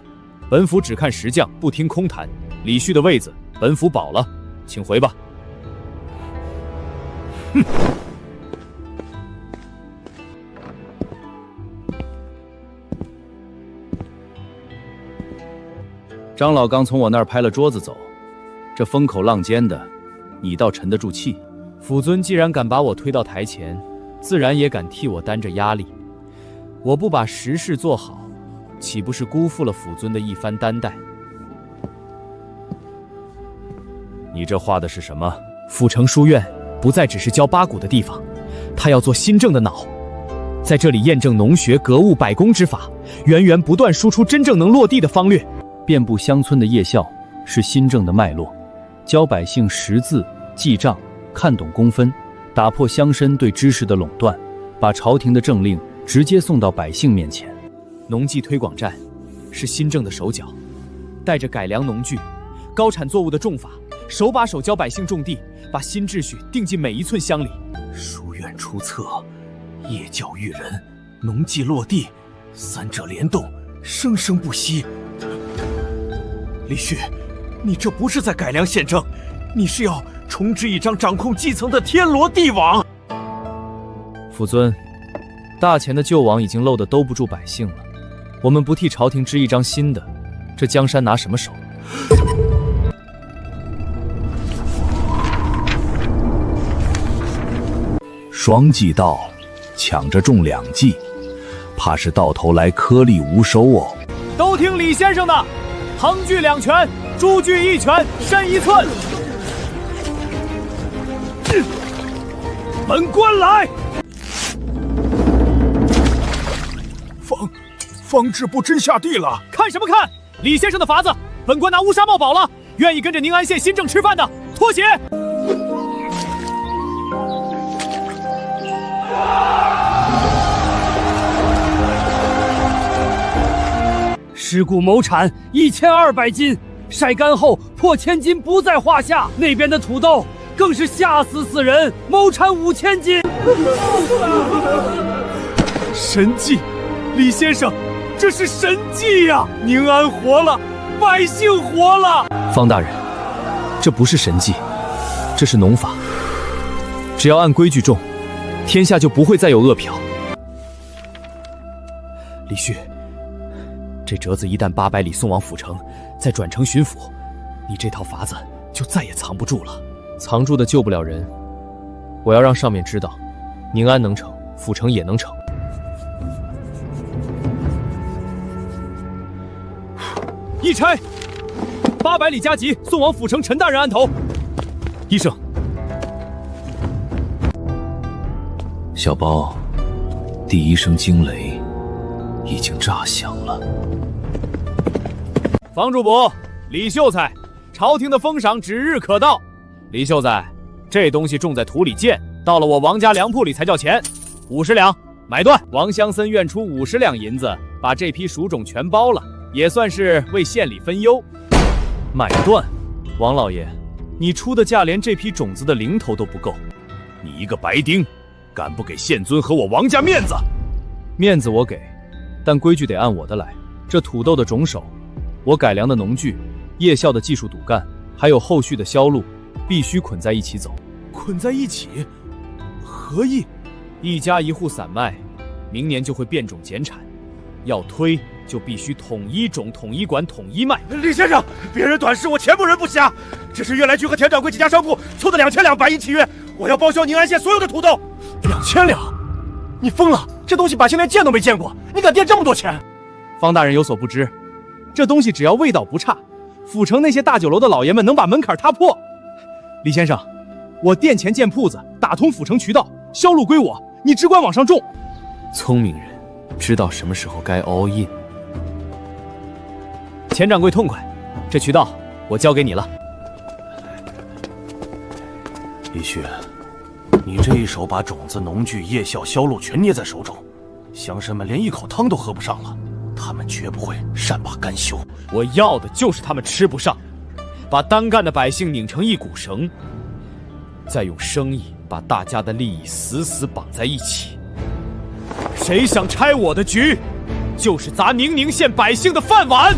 本府只看实将，不听空谈。李旭的位子，本府保了，请回吧。哼！张老刚从我那儿拍了桌子走，这风口浪尖的，你倒沉得住气。府尊既然敢把我推到台前，自然也敢替我担着压力。我不把实事做好，岂不是辜负了府尊的一番担待？你这画的是什么？府城书院不再只是教八股的地方，他要做新政的脑，在这里验证农学格物百工之法，源源不断输出真正能落地的方略。遍布乡村的夜校是新政的脉络，教百姓识字记账，看懂公分，打破乡绅对知识的垄断，把朝廷的政令直接送到百姓面前。农技推广站是新政的手脚，带着改良农具、高产作物的种法，手把手教百姓种地，把新秩序定进每一寸乡里。书院出册，夜教育人，农技落地，三者联动，生生不息。李旭，你这不是在改良宪政，你是要重置一张掌控基层的天罗地网。府尊，大钱的旧网已经漏得兜不住百姓了，我们不替朝廷织一张新的，这江山拿什么守？双计到，抢着中2计，怕是到头来颗粒无收哦。都听李先生的，横锯2拳，出锯1拳，深1寸。本官来。方方志不真下地了？看什么看？李先生的法子，本官拿乌纱帽保了。愿意跟着宁安县新政吃饭的，脱鞋。尸骨亩产1200斤，晒干后破1000斤不在话下。那边的土豆更是吓死人，亩产5000斤。神迹，李先生，这是神迹呀！宁安活了，百姓活了。方大人，这不是神迹，这是农法。只要按规矩种，天下就不会再有饿殍。李旭，这折子一旦800里送往府城，再转城巡抚，你这套法子就再也藏不住了。藏住的救不了人，我要让上面知道，宁安能成，府城也能成。一差，800里加急送往府城陈大人案头。医生，小包，第一声惊雷已经炸响了。房主簿李秀才，朝廷的封赏指日可到。李秀才，这东西种在土里贱，到了我王家粮铺里才叫钱。50两，买断。王乡森愿出50两银子，把这批薯种全包了，也算是为县里分忧。买断？王老爷，你出的价连这批种子的零头都不够。你一个白丁，敢不给县尊和我王家面子？面子我给，但规矩得按我的来。这土豆的种手，我改良的农具，夜校的技术赌干，还有后续的销路，必须捆在一起走。捆在一起？何意？一家一户散卖，明年就会变种减产，要推就必须统一种、统一管、统一卖。李先生，别人短视，我前不人不瞎。这是悦来居和田掌柜几家商铺凑的2000两白银契约，我要报销宁安县所有的土豆。2000两？你疯了！这东西百姓连见都没见过，你敢垫这么多钱？方大人有所不知，这东西只要味道不差，府城那些大酒楼的老爷们能把门槛踏破。李先生，我垫钱建铺子，打通府城渠道，销路归我，你只管往上种。聪明人知道什么时候该 all in。钱掌柜痛快，这渠道我交给你了。李旭，你这一手把种子、农具、夜校、销路全捏在手中，乡绅们连一口汤都喝不上了，他们绝不会善罢甘休。我要的就是他们吃不上，把单干的百姓拧成一股绳，再用生意把大家的利益死死绑在一起。谁想拆我的局，就是砸宁县百姓的饭碗。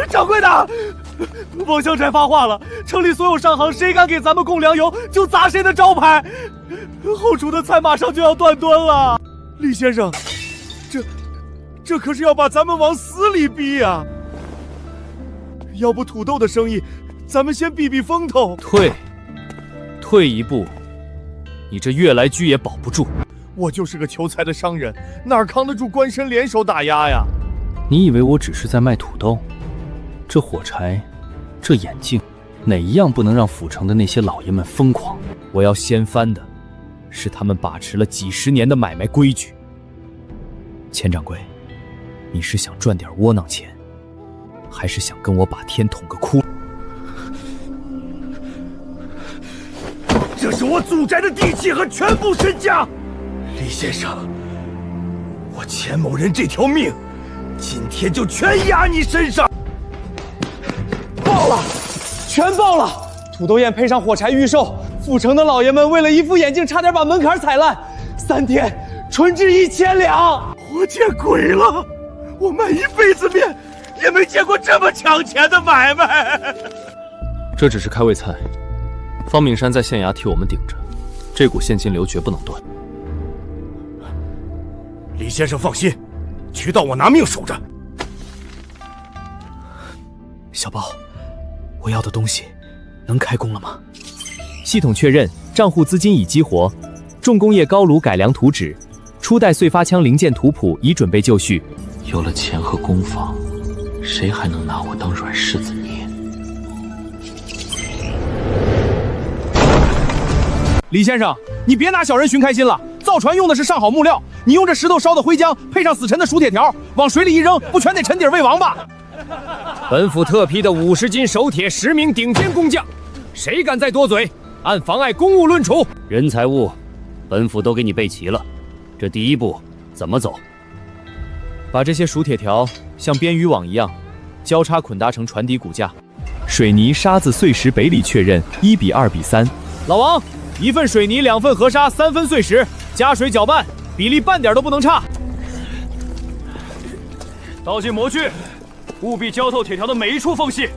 掌柜的，王香柴发话了，城里所有商行谁敢给咱们供粮油，就砸谁的招牌。后厨的菜马上就要断吨了。李先生，这可是要把咱们往死里逼呀！要不土豆的生意，咱们先避避风头。退一步，你这悦来居也保不住。我就是个求财的商人，哪扛得住官绅联手打压呀？你以为我只是在卖土豆？这火柴，这眼镜，哪一样不能让府城的那些老爷们疯狂？我要掀翻的是他们把持了几10年的买卖规矩。钱掌柜，你是想赚点窝囊钱，还是想跟我把天捅个窟窿？这是我祖宅的地契和全部身家。李先生，我钱某人这条命，今天就全压你身上。爆了，全爆了！土豆宴配上火柴预售，府城的老爷们为了一副眼镜，差点把门槛踩烂。3天，纯值1000两。我见鬼了！我卖一辈子面，也没见过这么抢钱的买卖。这只是开胃菜，方敏山在县衙替我们顶着，这股现金流绝不能断。李先生放心，渠道我拿命守着。小包，我要的东西能开工了吗？系统确认，账户资金已激活，重工业高炉改良图纸，初代碎发枪零件图谱已准备就绪。有了钱和工坊，谁还能拿我当软柿子捏？李先生，你别拿小人寻开心了。造船用的是上好木料，你用这石头烧的灰浆，配上死沉的熟铁条，往水里一扔，不全得沉底为王吧？本府特批的50斤熟铁，10名顶尖工匠，谁敢再多嘴，按妨碍公务论处。人财物，本府都给你备齐了。这第一步怎么走？把这些熟铁条像编渔网一样，交叉捆搭成船底骨架。水泥、沙子、碎石北里确认1比2比3。老王，1份水泥，2份河沙，3分碎石，加水搅拌，比例半点都不能差。倒进模具，务必浇透铁条的每一处缝隙。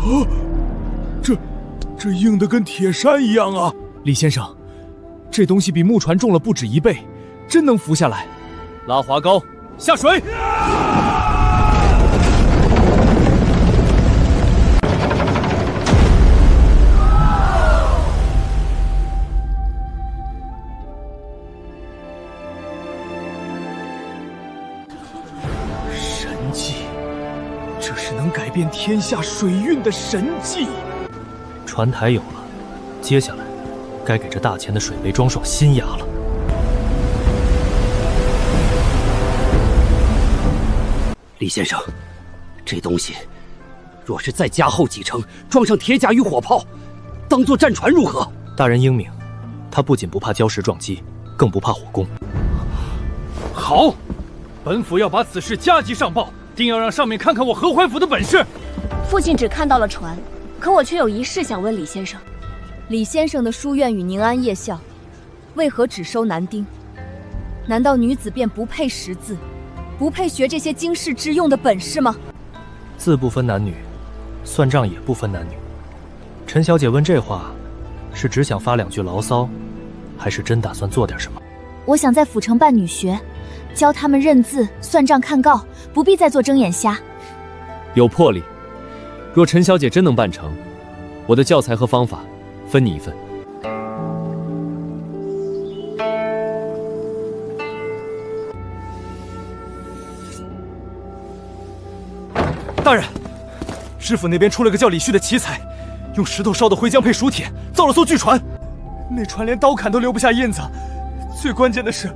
哦，这硬的跟铁山一样啊！李先生，这东西比木船重了不止1倍，真能浮下来。拉滑膏，下水！神技，这是能改变天下水运的神技。船台有了，接下来该给这大钱的水杯装上新牙了。李先生，这东西若是再加厚几层，装上铁甲与火炮，当做战船如何？大人英明，他不仅不怕礁石撞击，更不怕火攻。好，本府要把此事加急上报，定要让上面看看我合怀府的本事。父亲只看到了船，可我却有一事想问李先生。李先生的书院与宁安夜校，为何只收男丁？难道女子便不配识字，不配学这些经世致用的本事吗？字不分男女，算账也不分男女。陈小姐问这话，是只想发2句牢骚，还是真打算做点什么？我想在府城办女学，教他们认字、算账、看告，不必再做睁眼瞎。有魄力。若陈小姐真能办成，我的教材和方法分你1份。大人，师傅那边出了个叫李旭的奇才，用石头烧的灰浆配熟铁，造了艘巨船。那船连刀砍都留不下印子，最关键的是，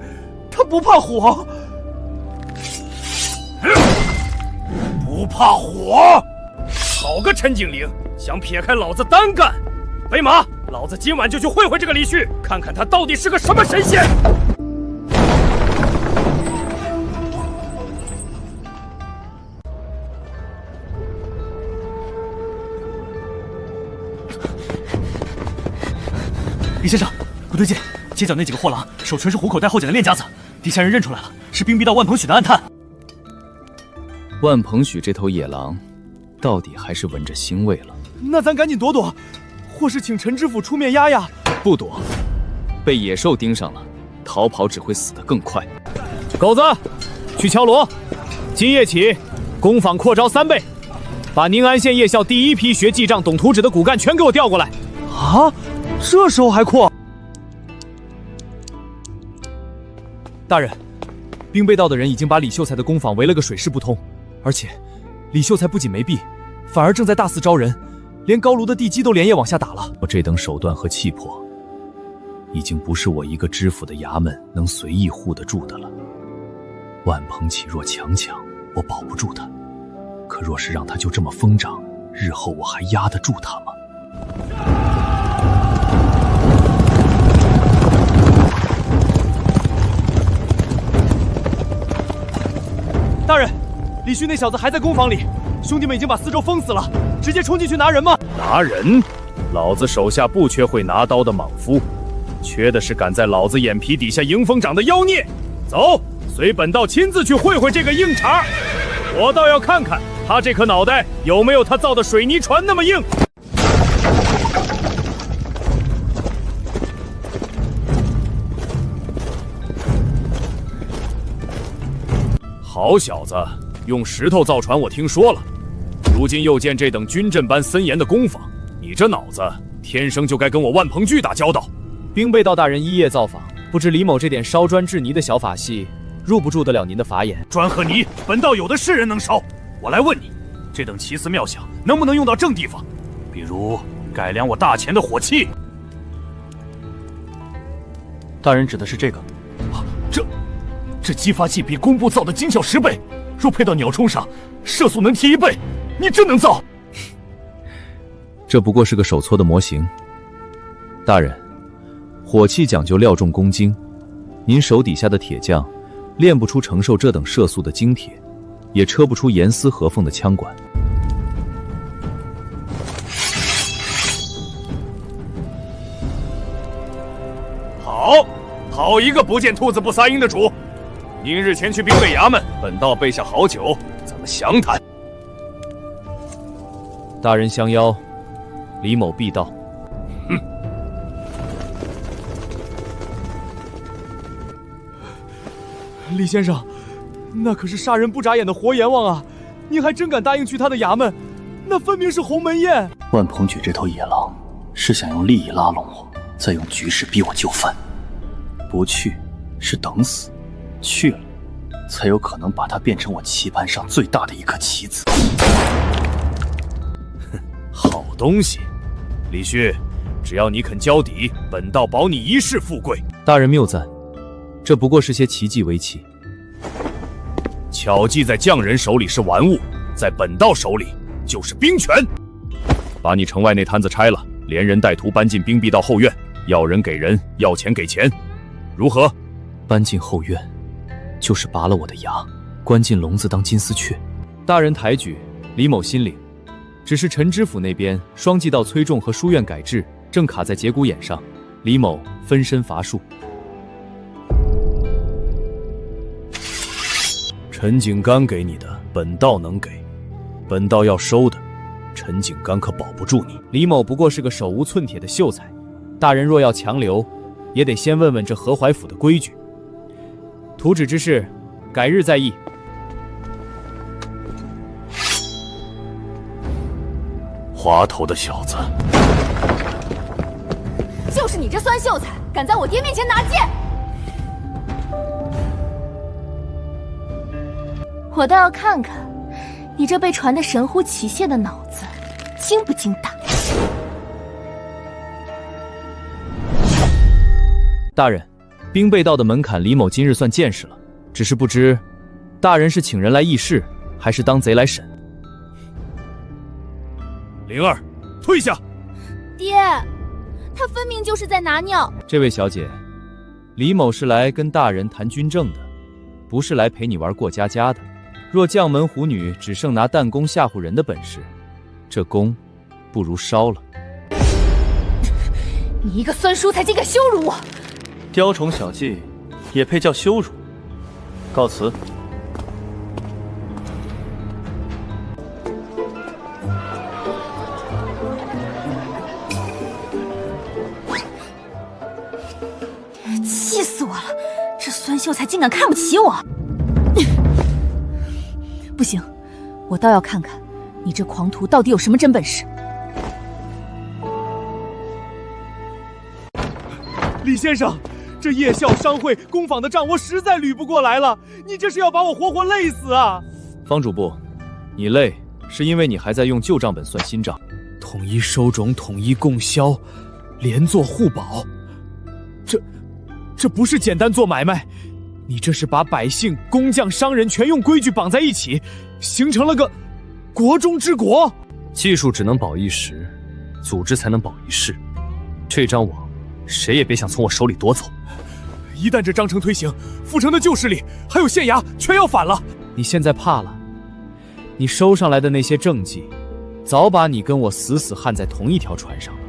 他不怕火。不怕火？好个陈景陵，想撇开老子单干！备马，老子今晚就去会会这个李旭，看看他到底是个什么神仙！李先生，不对劲，街角那几个货郎手全是虎口带后颈的练家子，地下人认出来了，是兵逼到万鹏许的暗探。万鹏许这头野狼，到底还是闻着腥味了。那咱赶紧躲躲，或是请陈知府出面压压。不躲，被野兽盯上了，逃跑只会死得更快。狗子，去敲锣，今夜起，工坊扩招3倍，把宁安县夜校第1批学记账、懂图纸的骨干全给我调过来。啊，这时候还扩？大人，兵备道的人已经把李秀才的工坊围了个水泄不通，而且李秀才不仅没毙，反而正在大肆招人，连高炉的地基都连夜往下打了。我这等手段和气魄，已经不是我一个知府的衙门能随意护得住的了。万鹏起若强抢，我保不住他；可若是让他就这么疯长，日后我还压得住他吗？大人，李旭那小子还在工坊里，兄弟们已经把四周封死了，直接冲进去拿人吗？拿人？老子手下不缺会拿刀的莽夫，缺的是敢在老子眼皮底下迎风长的妖孽。走，随本道亲自去会会这个硬茬，我倒要看看他这颗脑袋有没有他造的水泥船那么硬。好小子，用石头造船我听说了，如今又见这等军阵般森严的工坊，你这脑子天生就该跟我万鹏巨打交道。兵备道大人一夜造访，不知李某这点烧砖制泥的小法系入不住得了您的法眼。砖和泥，本道有的是人能烧。我来问你，这等奇思妙想能不能用到正地方？比如改良我大钱的火器。大人指的是这个？这激发器比工部造的精效10倍，若配到鸟冲上，射速能提1倍。你真能造？这不过是个手搓的模型。大人，火器讲究料重攻精，您手底下的铁匠炼不出承受这等射速的精铁，也车不出严丝合缝的枪管。好一个不见兔子不撒鹰的主！明日前去兵备衙门，本道备下好酒，咱们详谈。大人相邀，李某必到。哼！李先生，那可是杀人不眨眼的活阎王啊！您还真敢答应去他的衙门？那分明是鸿门宴。万鹏举这头野狼是想用利益拉拢我，再用局势逼我就范。不去是等死，去了才有可能把他变成我棋盘上最大的一颗棋子。好东西，李旭，只要你肯交底，本道保你一世富贵。大人谬赞，这不过是些奇技为器。巧计在匠人手里是玩物，在本道手里就是兵权。把你城外那摊子拆了，连人带徒搬进兵壁道后院，要人给人，要钱给钱，如何？搬进后院，就是拔了我的牙，关进笼子当金丝雀。大人抬举，李某心领。只是陈知府那边双季道崔仲和书院改制正卡在节骨眼上，李某分身乏术。陈景干给你的，本道能给；本道要收的，陈景干可保不住你。李某不过是个手无寸铁的秀才，大人若要强留，也得先问问这河淮府的规矩。图纸之事，改日再议。滑头的小子，就是你这酸秀才，敢在我爹面前拿剑！我倒要看看，你这被传得神乎其泄的脑子，精不精打？大人，兵备道的门槛，李某今日算见识了，只是不知，大人是请人来议事，还是当贼来审？灵儿，退下！爹，他分明就是在拿尿。这位小姐，李某是来跟大人谈军政的，不是来陪你玩过家家的。若将门虎女只剩拿弹弓吓唬人的本事，这弓不如烧了。你一个酸蔬菜竟敢羞辱我！雕虫小技也配叫羞辱？告辞。气死我了！这酸秀才竟敢看不起我！不行，我倒要看看你这狂徒到底有什么真本事。李先生，这夜校商会工坊的账我实在捋不过来了，你这是要把我活活累死啊！方主簿，你累是因为你还在用旧账本算新账。统一收种，统一供销，连坐互保，这不是简单做买卖，你这是把百姓、工匠、商人全用规矩绑在一起，形成了个国中之国。技术只能保一时，组织才能保一世。这张网，谁也别想从我手里夺走。一旦这章程推行，府城的旧势力还有县衙全要反了。你现在怕了？你收上来的那些政绩，早把你跟我死死焊在同一条船上了。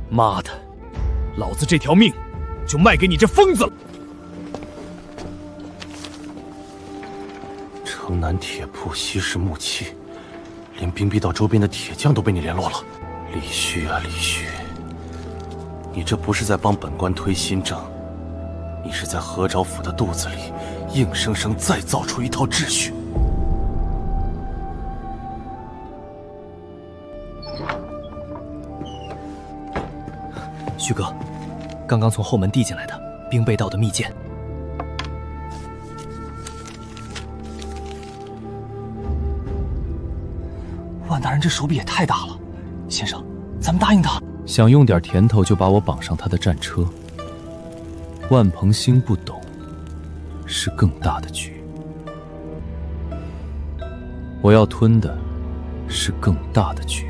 妈的，老子这条命就卖给你这疯子了！城南铁铺，西市木器，连兵壁道周边的铁匠都被你联络了。李旭啊，李旭，你这不是在帮本官推新政，你是在何昭府的肚子里硬生生再造出一套秩序。旭哥，刚刚从后门递进来的兵备道的密件。万大人这手笔也太大了，先生，咱们答应他。想用点甜头就把我绑上他的战车。万鹏兴不懂，是更大的局。我要吞的是更大的局。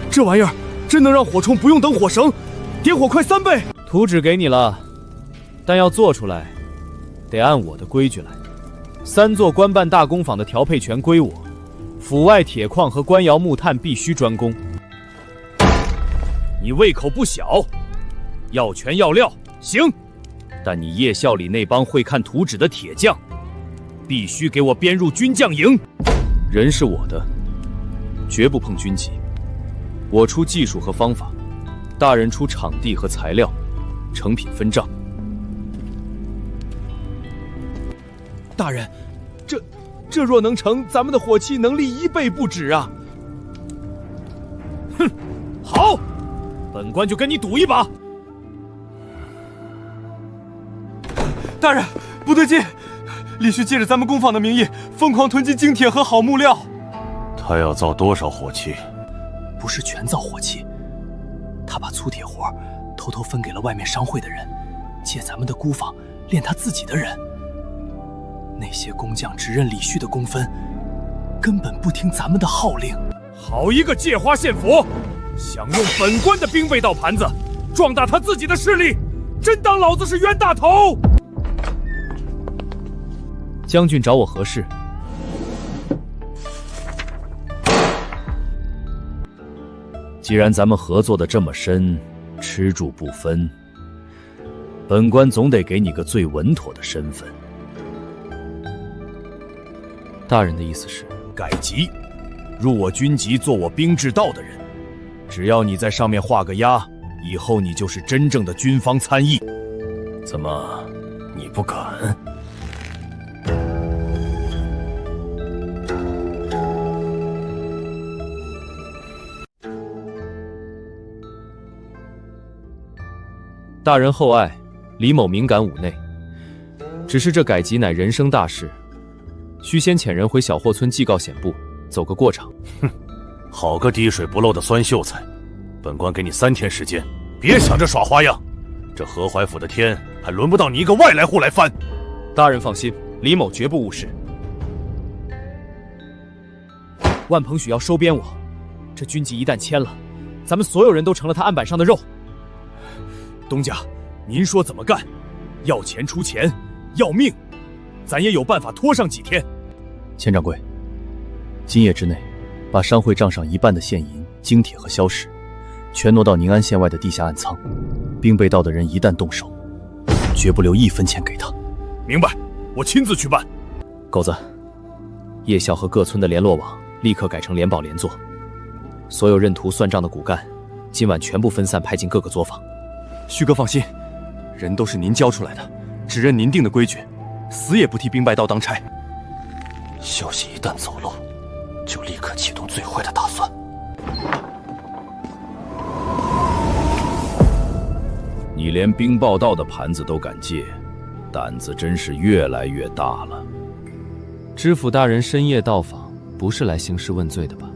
这玩意儿真能让火铳不用等火绳，点火快3倍。图纸给你了，但要做出来，得按我的规矩来。3座官办大工坊的调配权归我，府外铁矿和官窑木炭必须专攻。你胃口不小，要权要料，行。但你夜校里那帮会看图纸的铁匠，必须给我编入军将营。人是我的，绝不碰军籍。我出技术和方法，大人出场地和材料，成品分账。大人，这若能成，咱们的火器能力1倍不止啊！哼，好，本官就跟你赌一把。大人，不对劲！李旭借着咱们工坊的名义，疯狂囤积精铁和好木料。他要造多少火器？不是全造火器，他把粗铁活偷偷分给了外面商会的人，借咱们的孤坊练他自己的人。那些工匠只认李旭的工分，根本不听咱们的号令。好一个借花献佛，想用本官的兵备道盘子壮大他自己的势力，真当老子是冤大头！将军找我何事？既然咱们合作的这么深，吃住不分，本官总得给你个最稳妥的身份。大人的意思是改籍，入我军籍做我兵制道的人，只要你在上面画个押，以后你就是真正的军方参议。怎么，你不敢？大人厚爱，李某敏感忤内。只是这改籍乃人生大事，需先遣人回小霍村祭告显部，走个过场。哼，好个滴水不漏的酸秀才！本官给你3天时间，别想着耍花样。这河淮府的天还轮不到你一个外来户来翻。大人放心，李某绝不误事。万鹏许要收编我，这军籍一旦签了，咱们所有人都成了他案板上的肉。东家，您说怎么干？要钱出钱，要命，咱也有办法拖上几天。钱掌柜，今夜之内，把商会账上1半的现银、精铁和硝石，全挪到宁安县外的地下暗仓。兵备道的人一旦动手，绝不留1分钱给他。明白，我亲自去办。狗子，夜校和各村的联络网立刻改成联保联坐，所有认图算账的骨干，今晚全部分散派进各个作坊。旭哥放心，人都是您教出来的，只认您定的规矩，死也不替兵败道当差。消息一旦走漏，就立刻启动最坏的打算。你连兵报道的盘子都敢借，胆子真是越来越大了。知府大人深夜到访，不是来兴师问罪的吧？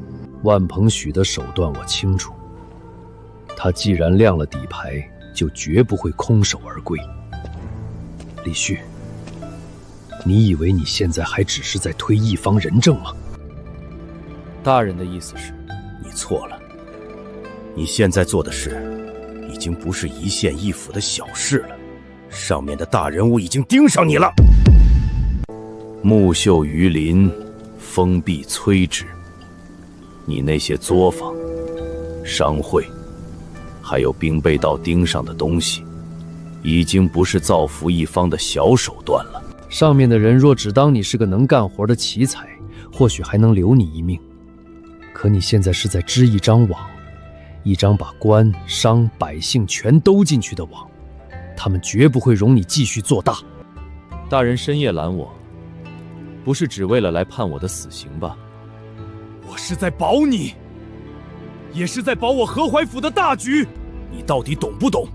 万鹏许的手段我清楚，他既然亮了底牌，就绝不会空手而归。李旭，你以为你现在还只是在推一方人证吗？大人的意思是，你错了。你现在做的事，已经不是一县一府的小事了，上面的大人物已经盯上你了。木秀于林，风必摧之。你那些作坊、商会，还有兵备道盯上的东西，已经不是造福一方的小手段了。上面的人若只当你是个能干活的奇才，或许还能留你一命。可你现在是在织一张网，一张把官、商、百姓全兜进去的网，他们绝不会容你继续做大。大人深夜拦我，不是只为了来判我的死刑吧？我是在保你，也是在保我河淮府的大局。你到底懂不懂？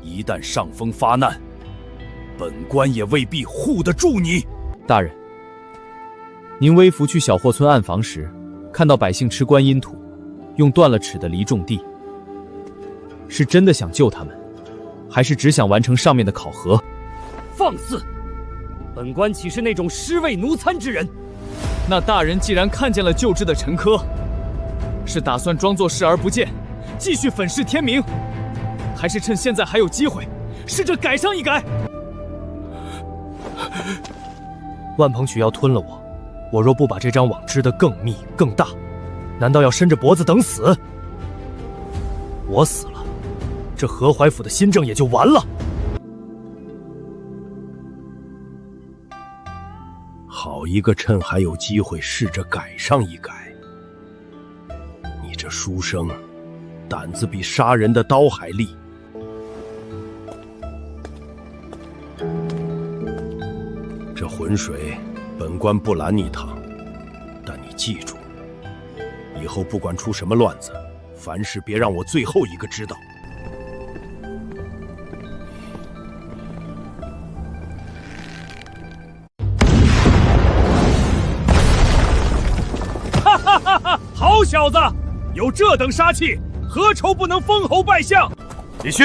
一旦上峰发难，本官也未必护得住你。大人，您微服去小霍村暗访时，看到百姓吃观音土，用断了齿的梨种地，是真的想救他们，还是只想完成上面的考核？放肆！本官岂是那种尸位奴餐之人？那大人既然看见了旧制的陈珂，是打算装作视而不见，继续粉饰天明，还是趁现在还有机会，试着改上一改？万鹏举要吞了我，我若不把这张网织得更密更大，难道要伸着脖子等死？我死了，这河淮府的新政也就完了。好一个趁还有机会试着改上一改！你这书生，胆子比杀人的刀还利。这浑水，本官不拦你趟，但你记住，以后不管出什么乱子，凡事别让我最后一个知道。哈哈哈哈！好小子，有这等杀气，何愁不能封侯拜相？李旭，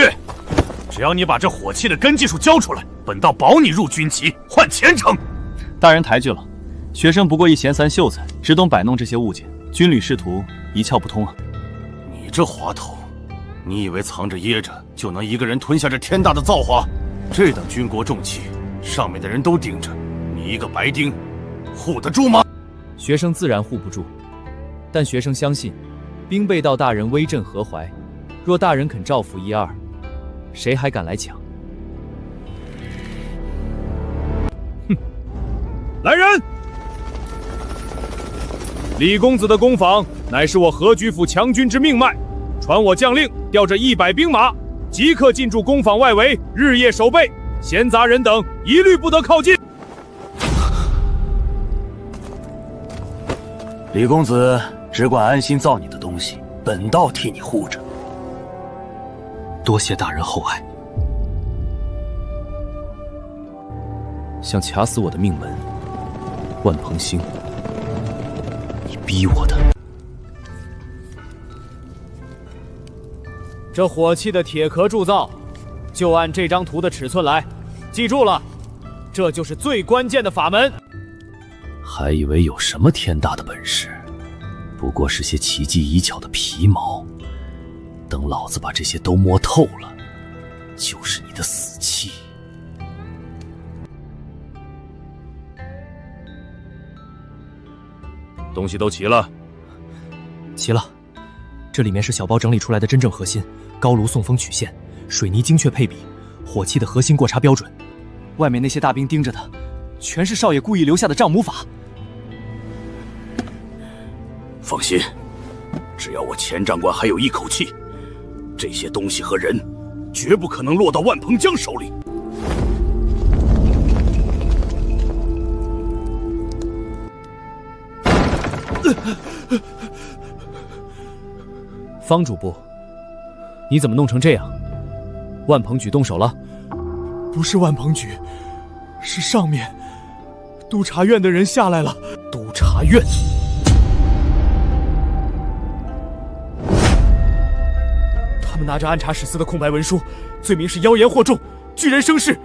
只要你把这火器的根技术交出来，本道保你入军旗，换前程。大人抬举了，学生不过一闲散秀才，只懂摆弄这些物件，军旅仕途一窍不通啊！你这滑头，你以为藏着掖着就能一个人吞下这天大的造化？这等军国重器，上面的人都盯着，你一个白丁，护得住吗？学生自然护不住，但学生相信，兵备道大人威震河淮，若大人肯照拂一二，谁还敢来抢？哼！来人！李公子的攻防，乃是我何举府强军之命脉。传我将令，调着100兵马，即刻进驻攻防外围，日夜守备，闲杂人等一律不得靠近。李公子只管安心造你的东西，本道替你护着。多谢大人厚爱。想卡死我的命门，万鹏兴，你逼我的。这火器的铁壳铸造，就按这张图的尺寸来，记住了，这就是最关键的法门。还以为有什么天大的本事，不过是些奇技异巧的皮毛。等老子把这些都摸透了，就是你的死期。东西都齐了？齐了。这里面是小包整理出来的真正核心，高炉送风曲线，水泥精确配比，火器的核心过查标准。外面那些大兵盯着的，全是少爷故意留下的障母法。放心，只要我钱长官还有一口气，这些东西和人绝不可能落到万鹏江手里。方主簿，你怎么弄成这样？万鹏举动手了？不是万鹏举，是上面督察院的人下来了。督察院？他们拿着按察使司的空白文书，罪名是妖言惑众、拒人生事，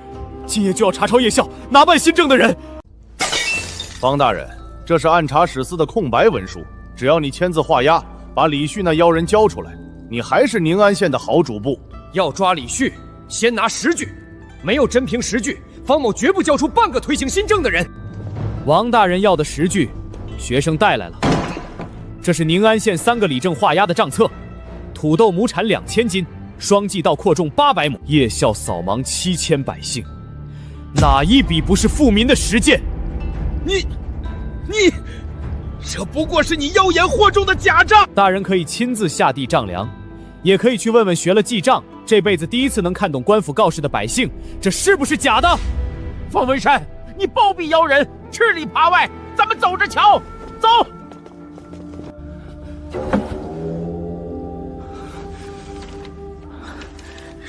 今夜就要查抄夜校，拿办新政的人。方大人，这是按察使司的空白文书，只要你签字画押，把李旭那妖人交出来，你还是宁安县的好主簿。要抓李旭，先拿10具，没有真凭实据，方某绝不交出半个推行新政的人。王大人要的10具，学生带来了。这是宁安县3个里正画押的账册，土豆亩产2000斤，双季稻扩种800亩，夜校扫盲7000百姓，哪一笔不是富民的实践？你，这不过是你妖言惑众的假账！大人可以亲自下地丈量，也可以去问问学了记账，这辈子第一次能看懂官府告示的百姓，这是不是假的？方文山，你包庇妖人，吃里扒外，咱们走着瞧。走。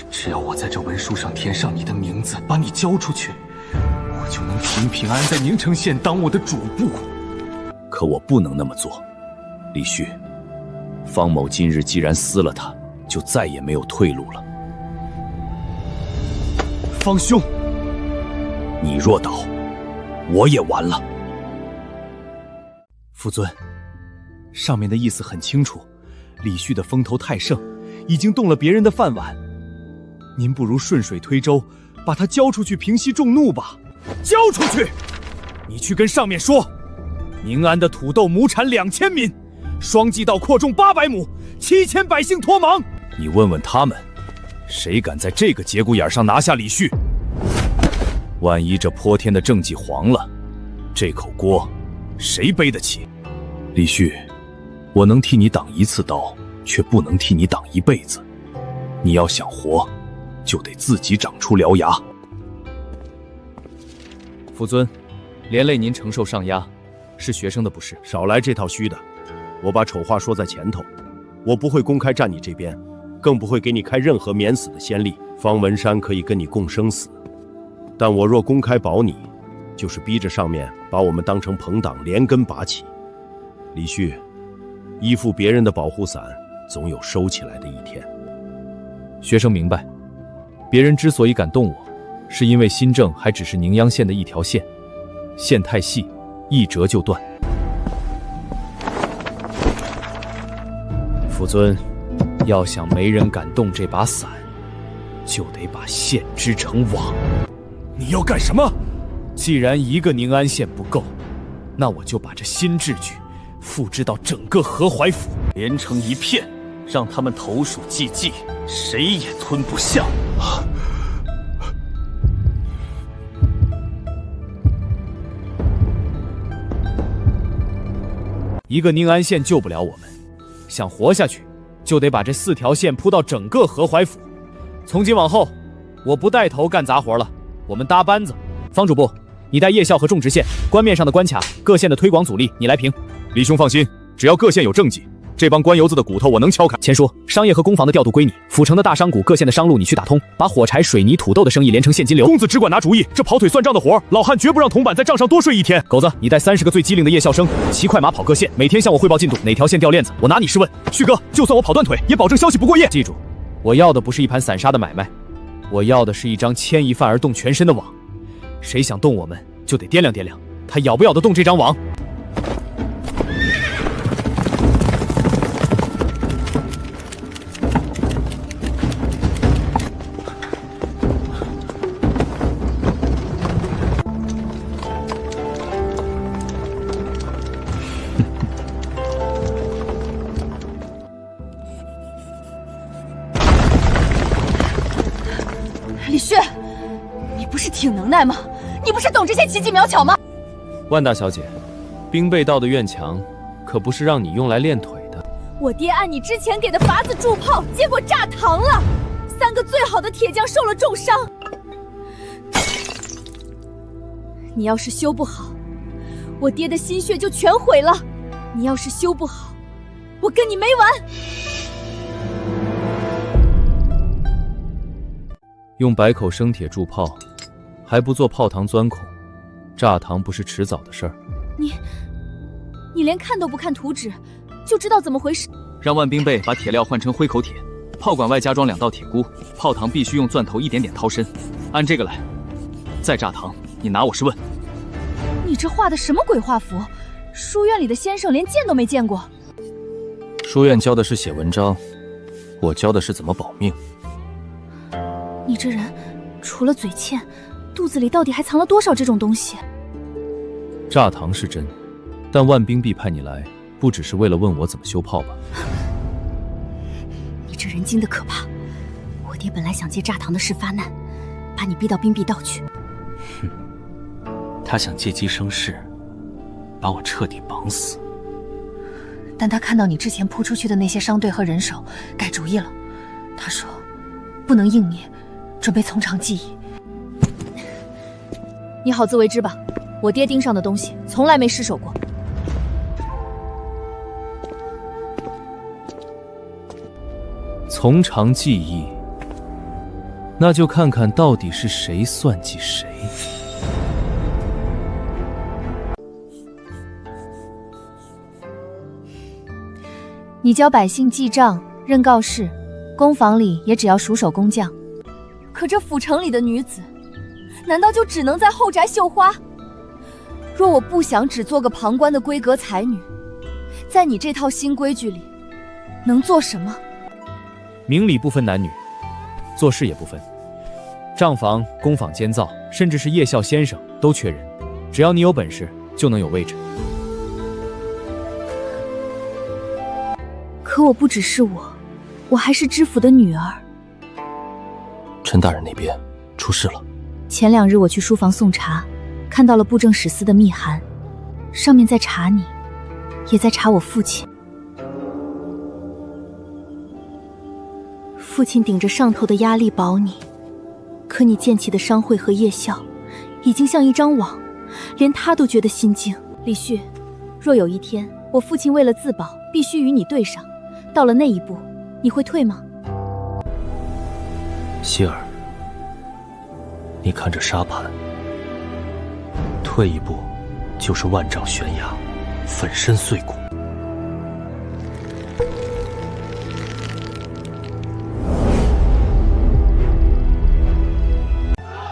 只要我在这文书上填上你的名字，把你交出去，我就能平平安安在宁城县当我的主簿。可我不能那么做，李旭，方某今日既然撕了他，就再也没有退路了。方兄，你若倒，我也完了。父尊，上面的意思很清楚，李旭的风头太盛，已经动了别人的饭碗。您不如顺水推舟，把他交出去平息众怒吧。交出去！你去跟上面说，宁安的土豆亩产2000�min，双季稻扩种800亩，7000百姓脱忙。你问问他们，谁敢在这个节骨眼上拿下李旭？万一这泼天的政绩黄了，这口锅谁背得起？李旭，我能替你挡一次刀，却不能替你挡一辈子。你要想活，就得自己长出獠牙。父尊，连累您承受上压，是学生的不是。少来这套虚的，我把丑话说在前头，我不会公开站你这边，更不会给你开任何免死的先例。方文山可以跟你共生死，但我若公开保你，就是逼着上面把我们当成朋党，连根拔起。李旭，依附别人的保护伞，总有收起来的一天。学生明白，别人之所以敢动我，是因为新政还只是宁阳县的一条线，线太细，一折就断。父尊，要想没人敢动这把伞，就得把县织成网。你要干什么？既然一个宁安县不够，那我就把这新制矩复制到整个河淮府，连成一片，让他们投鼠忌器，谁也吞不下。一个宁安县救不了我们，想活下去，就得把这4条线铺到整个河淮府。从今往后，我不带头干杂活了，我们搭班子。方主簿，你带夜校和种植县官面上的关卡，各县的推广阻力，你来评。李兄放心，只要各县有政绩，这帮官油子的骨头我能敲开。前说商业和工房的调度归你，府城的大商贾各县的商路你去打通，把火柴、水泥、土豆的生意连成现金流。公子只管拿主意，这跑腿算账的活，老汉绝不让铜板在账上多睡一天。狗子，你带30个最机灵的夜校生，骑快马跑各县，每天向我汇报进度，哪条线掉链子，我拿你试问。旭哥，就算我跑断腿，也保证消息不过夜。记住，我要的不是一盘散沙的买卖，我要的是一张牵一犯而动全身的网。谁想动我们，就得掂量掂量，他咬不咬得动这张网。李旭，你不是挺能耐吗？你不是懂这些奇技妙巧吗？万大小姐，兵备道的院墙可不是让你用来练腿的。我爹按你之前给的法子铸炮，结果炸膛了，3个最好的铁匠受了重伤。你要是修不好，我爹的心血就全毁了。你要是修不好，我跟你没完。用百口生铁铸炮，还不做炮膛钻孔，炸膛不是迟早的事儿。你连看都不看图纸，就知道怎么回事？让万兵备把铁料换成灰口铁，炮管外加装2道铁箍，炮膛必须用钻头一点点掏深，按这个来。再炸膛，你拿我是问。你这画的什么鬼画符？书院里的先生连见都没见过。书院教的是写文章，我教的是怎么保命。你这人除了嘴欠，肚子里到底还藏了多少这种东西？炸膛是真，但万兵必派你来，不只是为了问我怎么修炮吧？你这人精的可怕！我爹本来想借炸膛的事发难，把你逼到兵必道去。哼，他想借机生事，把我彻底绑死。但他看到你之前扑出去的那些商队和人手，改主意了。他说，不能硬捏，准备从长计议。你好自为之吧，我爹盯上的东西从来没失手过。从长计议，那就看看到底是谁算计谁。你教百姓记账、认告示，工坊里也只要熟手工匠。可这府城里的女子，难道就只能在后宅绣花？若我不想只做个旁观的闺阁才女，在你这套新规矩里，能做什么？明理不分男女，做事也不分。账房、工坊监造，甚至是夜校先生都缺人，只要你有本事，就能有位置。可我不只是我还是知府的女儿。陈大人那边出事了。前2日我去书房送茶，看到了布政使司的密函，上面在查你，也在查我父亲。父亲顶着上头的压力保你，可你建起的商会和夜校，已经像一张网，连他都觉得心惊。李旭，若有一天我父亲为了自保，必须与你对上，到了那一步，你会退吗？希儿，你看这沙盘，退一步就是万丈悬崖，粉身碎骨。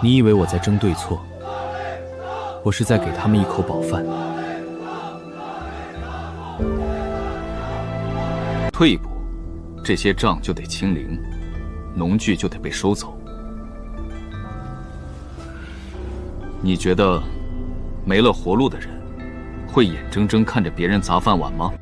你以为我在争对错？我是在给他们一口饱饭。退一步，这些账就得清零，农具就得被收走。你觉得没了活路的人会眼睁睁看着别人砸饭碗吗？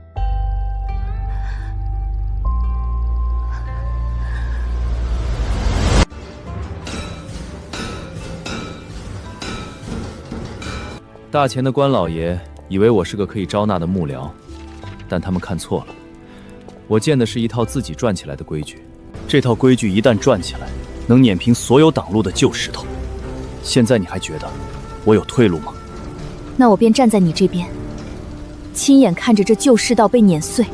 大钱的官老爷以为我是个可以招纳的幕僚，但他们看错了。我建的是一套自己转起来的规矩，这套规矩一旦转起来，能碾平所有挡路的旧石头。现在你还觉得我有退路吗？那我便站在你这边，亲眼看着这旧世道被碾碎。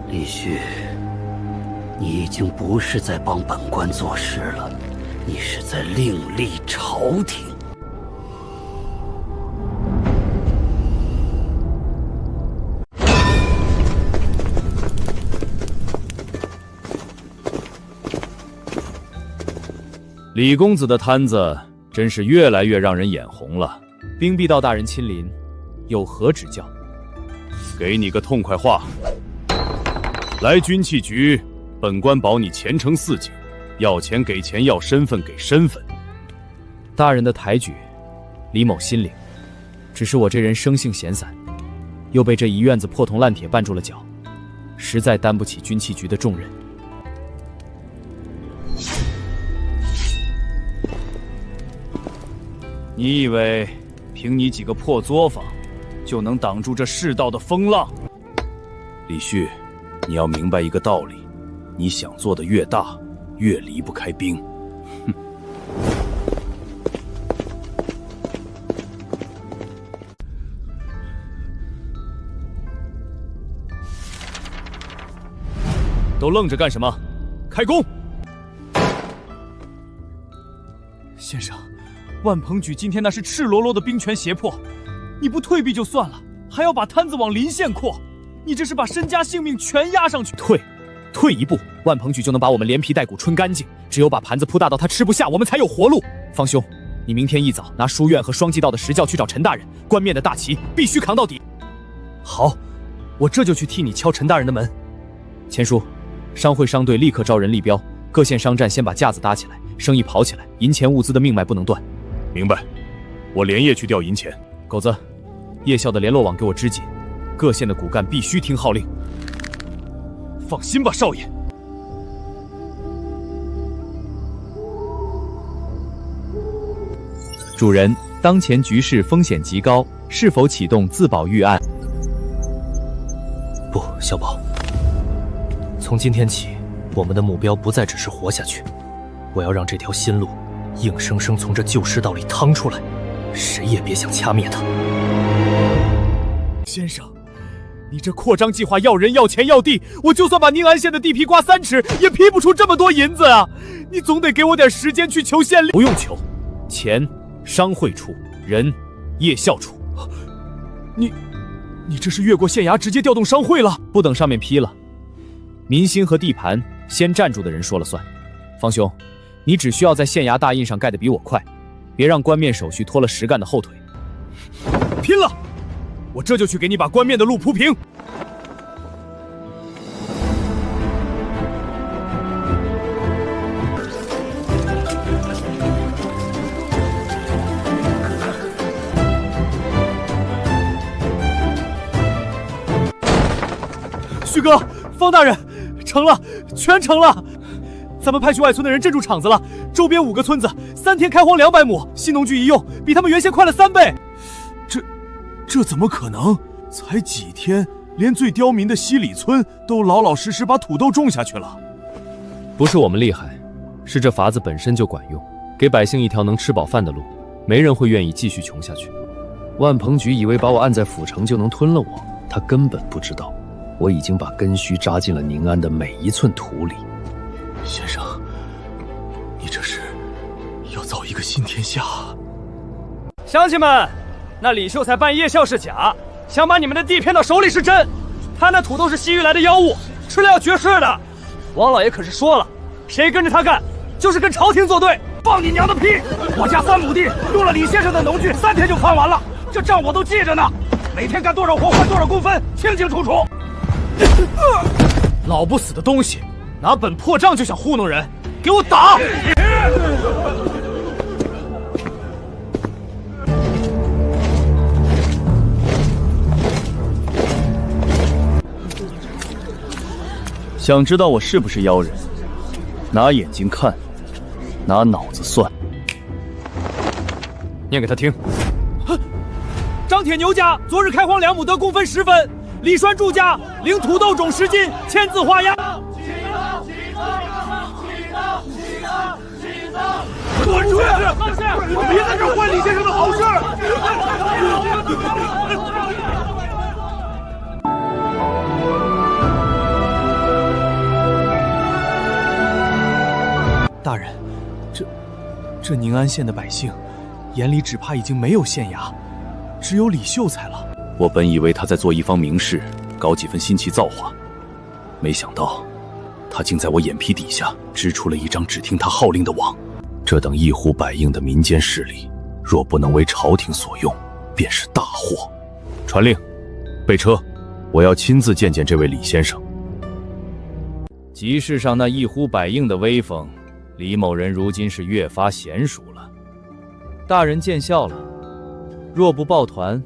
李旭，你已经不是在帮本官做事了，你是在另立朝廷。李公子的摊子真是越来越让人眼红了。兵必道大人亲临，有何指教？给你个痛快话。来军器局，本官保你前程似锦，要钱给钱，要身份给身份。大人的抬举，李某心领。只是我这人生性闲散，又被这一院子破铜烂铁绊住了脚，实在担不起军器局的重任。你以为凭你几个破作坊，就能挡住这世道的风浪？李旭，你要明白一个道理，你想做的越大，越离不开兵。哼！都愣着干什么？开工！先生，万鹏举今天那是赤裸裸的兵权胁迫，你不退避就算了，还要把摊子往邻县扩，你这是把身家性命全押上去。退一步，万鹏举就能把我们连皮带骨春干净。只有把盘子铺大到他吃不下，我们才有活路。方兄，你明天一早拿书院和双季道的实教去找陈大人，冠冕的大旗必须扛到底。好，我这就去替你敲陈大人的门。钱叔，商会商队立刻招人立标，各县商站先把架子搭起来，生意跑起来，银钱物资的命脉不能断。明白，我连夜去调银钱。狗子，夜校的联络网给我织紧，各县的骨干必须听号令。放心吧，少爷。主人，当前局势风险极高，是否启动自保预案？不，小宝。从今天起，我们的目标不再只是活下去，我要让这条新路硬生生从这旧世道里趟出来，谁也别想掐灭它。先生，你这扩张计划要人要钱要地，我就算把宁安县的地皮刮3尺，也批不出这么多银子啊！你总得给我点时间去求县令。不用求，钱商会出，人叶校出。你这是越过县衙直接调动商会了？不等上面批了，民心和地盘先站住的人说了算。方兄，你只需要在县衙大印上盖得比我快，别让官面手续拖了实干的后腿。拼了！我这就去给你把官面的路铺平。旭哥，方大人，成了，全成了！咱们派去外村的人镇住场子了，周边5个村子3天开荒200亩，新农具一用，比他们原先快了3倍。这怎么可能？才几天，连最刁民的西里村都老老实实把土豆种下去了。不是我们厉害，是这法子本身就管用，给百姓一条能吃饱饭的路，没人会愿意继续穷下去。万鹏举以为把我按在府城就能吞了我，他根本不知道，我已经把根须扎进了宁安的每一寸土里。先生，你这是要造一个新天下？乡亲们，那李秀才办夜校是假，想把你们的地骗到手里是真。他那土豆是西域来的妖物，吃了要绝世的。王老爷可是说了，谁跟着他干，就是跟朝廷作对。放你娘的屁！我家3亩地用了李先生的农具，3天就翻完了，这账我都记着呢。每天干多少活换多少工分，清清楚楚。老不死的东西，拿本破账就想糊弄人，给我打！想知道我是不是妖人？拿眼睛看，拿脑子算。念给他听。张铁牛家昨日开荒2亩得工分10分，李栓柱家领土豆种10斤，签字画押。滚出去！别在这儿坏李先生的好事！大人，这宁安县的百姓，眼里只怕已经没有县衙，只有李秀才了。我本以为他在做一方名士，搞几分新奇造化，没想到他竟在我眼皮底下织出了一张只听他号令的网。这等一呼百应的民间势力，若不能为朝廷所用，便是大祸。传令，备车，我要亲自见见这位李先生。集市上那一呼百应的威风，李某人如今是越发娴熟了。大人见笑了，若不抱团，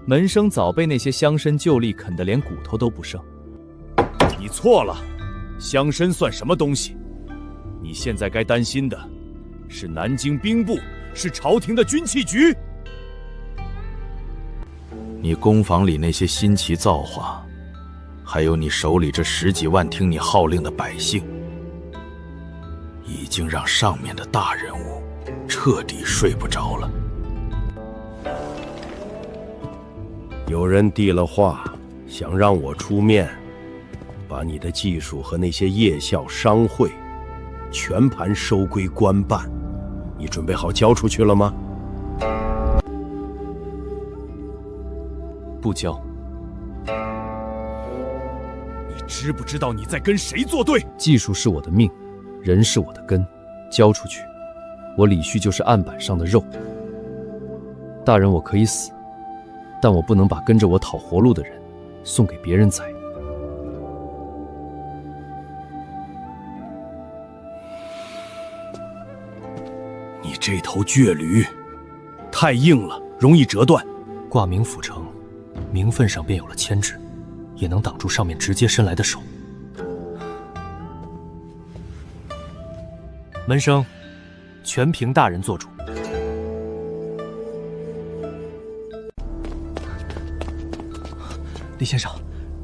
门生早被那些乡绅旧吏啃得连骨头都不剩。你错了，乡绅算什么东西？你现在该担心的是南京兵部，是朝廷的军器局。你宫房里那些新奇造化，还有你手里这10几万听你号令的百姓，已经让上面的大人物彻底睡不着了。有人递了话，想让我出面，把你的技术和那些夜校商会全盘收归官办。你准备好交出去了吗？不交。你知不知道你在跟谁作对？技术是我的命，人是我的根，交出去，我李旭就是案板上的肉。大人，我可以死，但我不能把跟着我讨活路的人送给别人宰。你这头倔驴，太硬了，容易折断。挂名府城，名分上便有了牵制，也能挡住上面直接伸来的手。门生，全凭大人做主。李先生，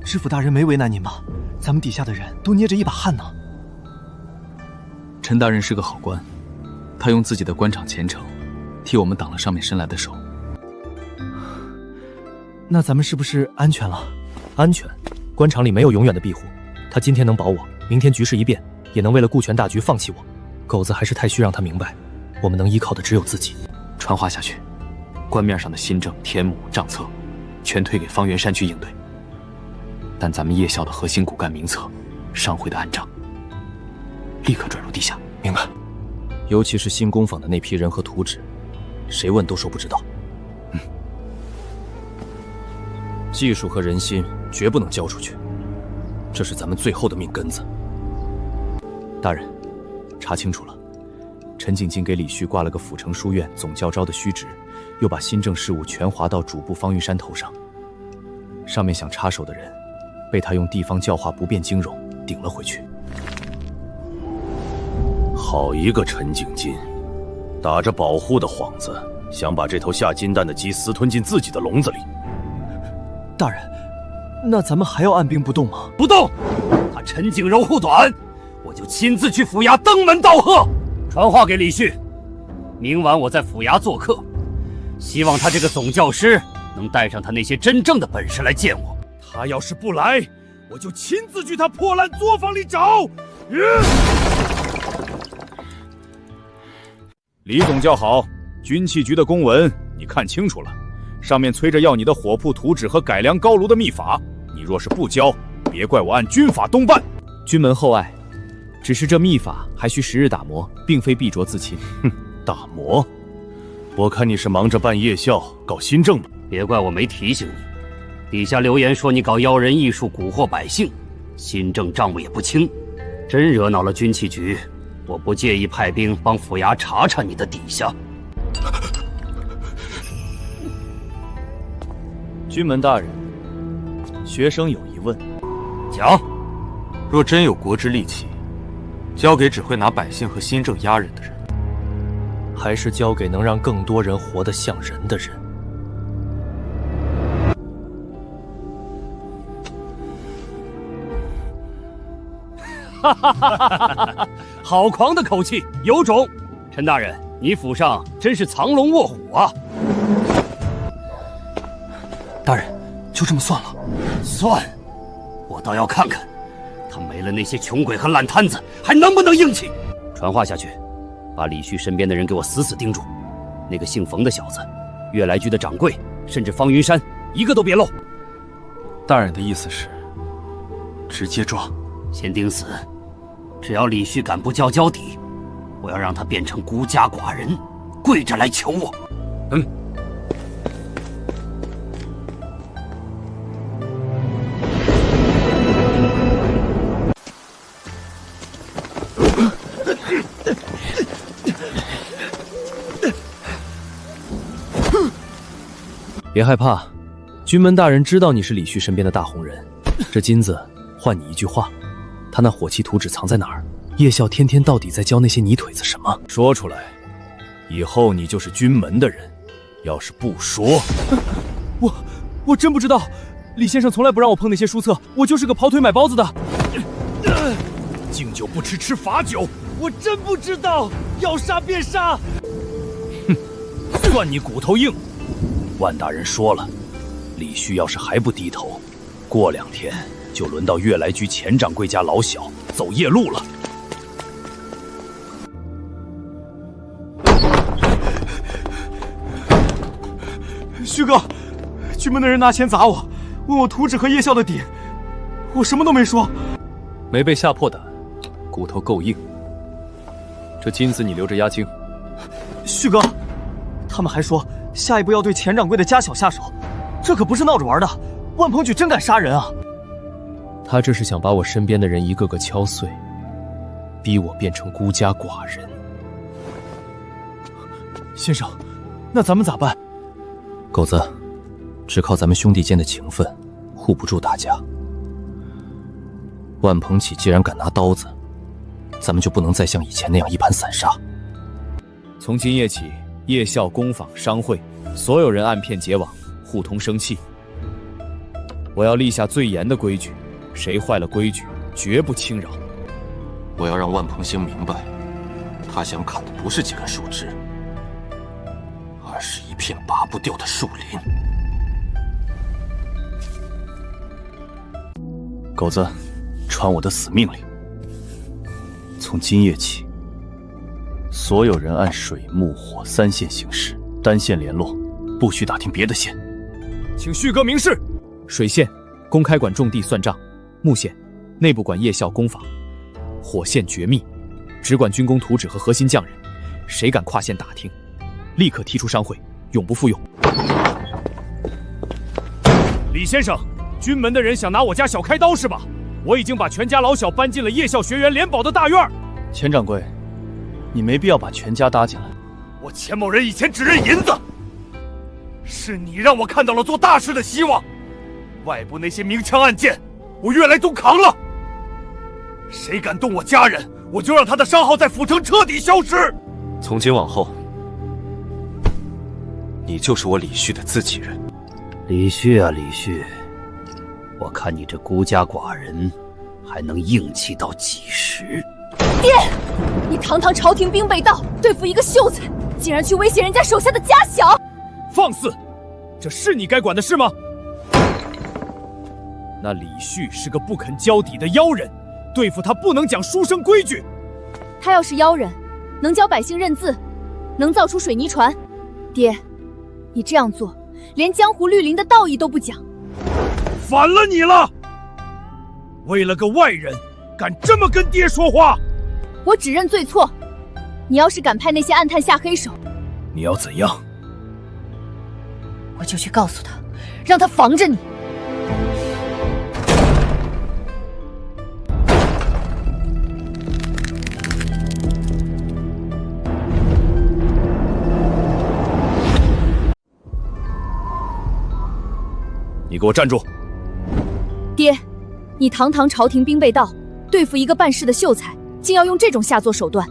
知府大人没为难您吧？咱们底下的人都捏着一把汗呢。陈大人是个好官，他用自己的官场前程，替我们挡了上面伸来的手。那咱们是不是安全了？安全？官场里没有永远的庇护。他今天能保我，明天局势一变，也能为了顾全大局放弃我。狗子还是太虚，让他明白，我们能依靠的只有自己。传话下去，官面上的新政、天母、账册，全推给方圆山去应对。但咱们夜校的核心骨干名册、商会的暗账，立刻转入地下。明白。尤其是新工坊的那批人和图纸，谁问都说不知道。技术和人心绝不能交出去，这是咱们最后的命根子。大人，查清楚了，陈景金给李旭挂了个府城书院总教招的虚职，又把新政事务全划到主簿方玉山头上。上面想插手的人，被他用地方教化不变经容顶了回去。好一个陈景金，打着保护的幌子，想把这头下金蛋的鸡私吞进自己的笼子里。大人，那咱们还要按兵不动吗？不动！他陈景柔护短，我就亲自去府衙登门道贺。传话给李旭，明晚我在府衙做客，希望他这个总教师能带上他那些真正的本事来见我。他要是不来，我就亲自去他破烂作坊里找。李总教好，军器局的公文你看清楚了，上面催着要你的火铺图纸和改良高炉的秘法，你若是不交，别怪我按军法东办。君门厚爱，只是这秘法还需时日打磨，并非必着自亲。哼，打磨？我看你是忙着办夜校、搞新政吧。别怪我没提醒你，底下留言说你搞妖人艺术蛊惑百姓，新政账目也不清，真惹恼了军器局，我不介意派兵帮府衙查查你的底下。军门大人，学生有疑问。讲。若真有国之利器，交给只会拿百姓和新政压人的人，还是交给能让更多人活得像人的人？哈哈哈哈哈！好狂的口气，有种！陈大人，你府上真是藏龙卧虎啊！大人，就这么算了？算，我倒要看看，他没了那些穷鬼和烂摊子，还能不能硬气？传话下去，把李旭身边的人给我死死盯住，那个姓冯的小子，悦来居的掌柜，甚至方云山，一个都别漏。大人的意思是，直接抓？先盯死，只要李旭敢不交交底，我要让他变成孤家寡人，跪着来求我。别害怕，军门大人知道你是李旭身边的大红人。这金子换你一句话，他那火器图纸藏在哪儿？夜校天天到底在教那些泥腿子什么？说出来，以后你就是军门的人。要是不说，我真不知道，李先生从来不让我碰那些书册，我就是个跑腿买包子的。敬酒不吃吃罚酒，我真不知道，要杀便杀。哼，算你骨头硬。万大人说了，李旭要是还不低头，过2天就轮到悦来居前掌柜家老小走夜路了。旭哥，军门的人拿钱砸我，问我图纸和夜校的底，我什么都没说。没被吓破胆，骨头够硬。这金子你留着压惊。旭哥，他们还说下一步要对钱掌柜的家小下手，这可不是闹着玩的。万鹏举真敢杀人啊！他这是想把我身边的人一个个敲碎，逼我变成孤家寡人。先生，那咱们咋办？狗子，只靠咱们兄弟间的情分，护不住大家。万鹏启既然敢拿刀子，咱们就不能再像以前那样一盘散沙。从今夜起，夜校、工坊、商会，所有人按片结网，互通生气。我要立下最严的规矩，谁坏了规矩，绝不轻饶。我要让万鹏兴明白，他想砍的不是几根树枝，而是一片拔不掉的树林。狗子，传我的死命令：从今夜起，所有人按水木火3线行事，单线联络，不许打听别的线。请旭哥明示。水线公开管种地算账，木线内部管夜校攻防，火线绝密，只管军工图纸和核心匠人，谁敢跨线打听，立刻踢出商会，永不复用。李先生，军门的人想拿我家小开刀是吧？我已经把全家老小搬进了夜校学员联保的大院。钱掌柜，你没必要把全家搭进来。我钱某人以前只认银子，是你让我看到了做大事的希望。外部那些明枪暗箭，我越来都扛了。谁敢动我家人，我就让他的商号在府城彻底消失。从今往后，你就是我李旭的自己人。李旭啊，李旭，我看你这孤家寡人，还能硬气到几时？爹，你堂堂朝廷兵备道，对付一个秀才，竟然去威胁人家手下的家小！放肆！这是你该管的事吗？那李旭是个不肯交底的妖人，对付他不能讲书生规矩。他要是妖人，能教百姓认字，能造出水泥船。爹，你这样做，连江湖绿林的道义都不讲。反了你了！为了个外人，敢这么跟爹说话？我只认罪错。你要是敢派那些暗探下黑手，你要怎样？我就去告诉他，让他防着你。你给我站住！爹，你堂堂朝廷兵备道，对付一个办事的秀才，竟要用这种下作手段。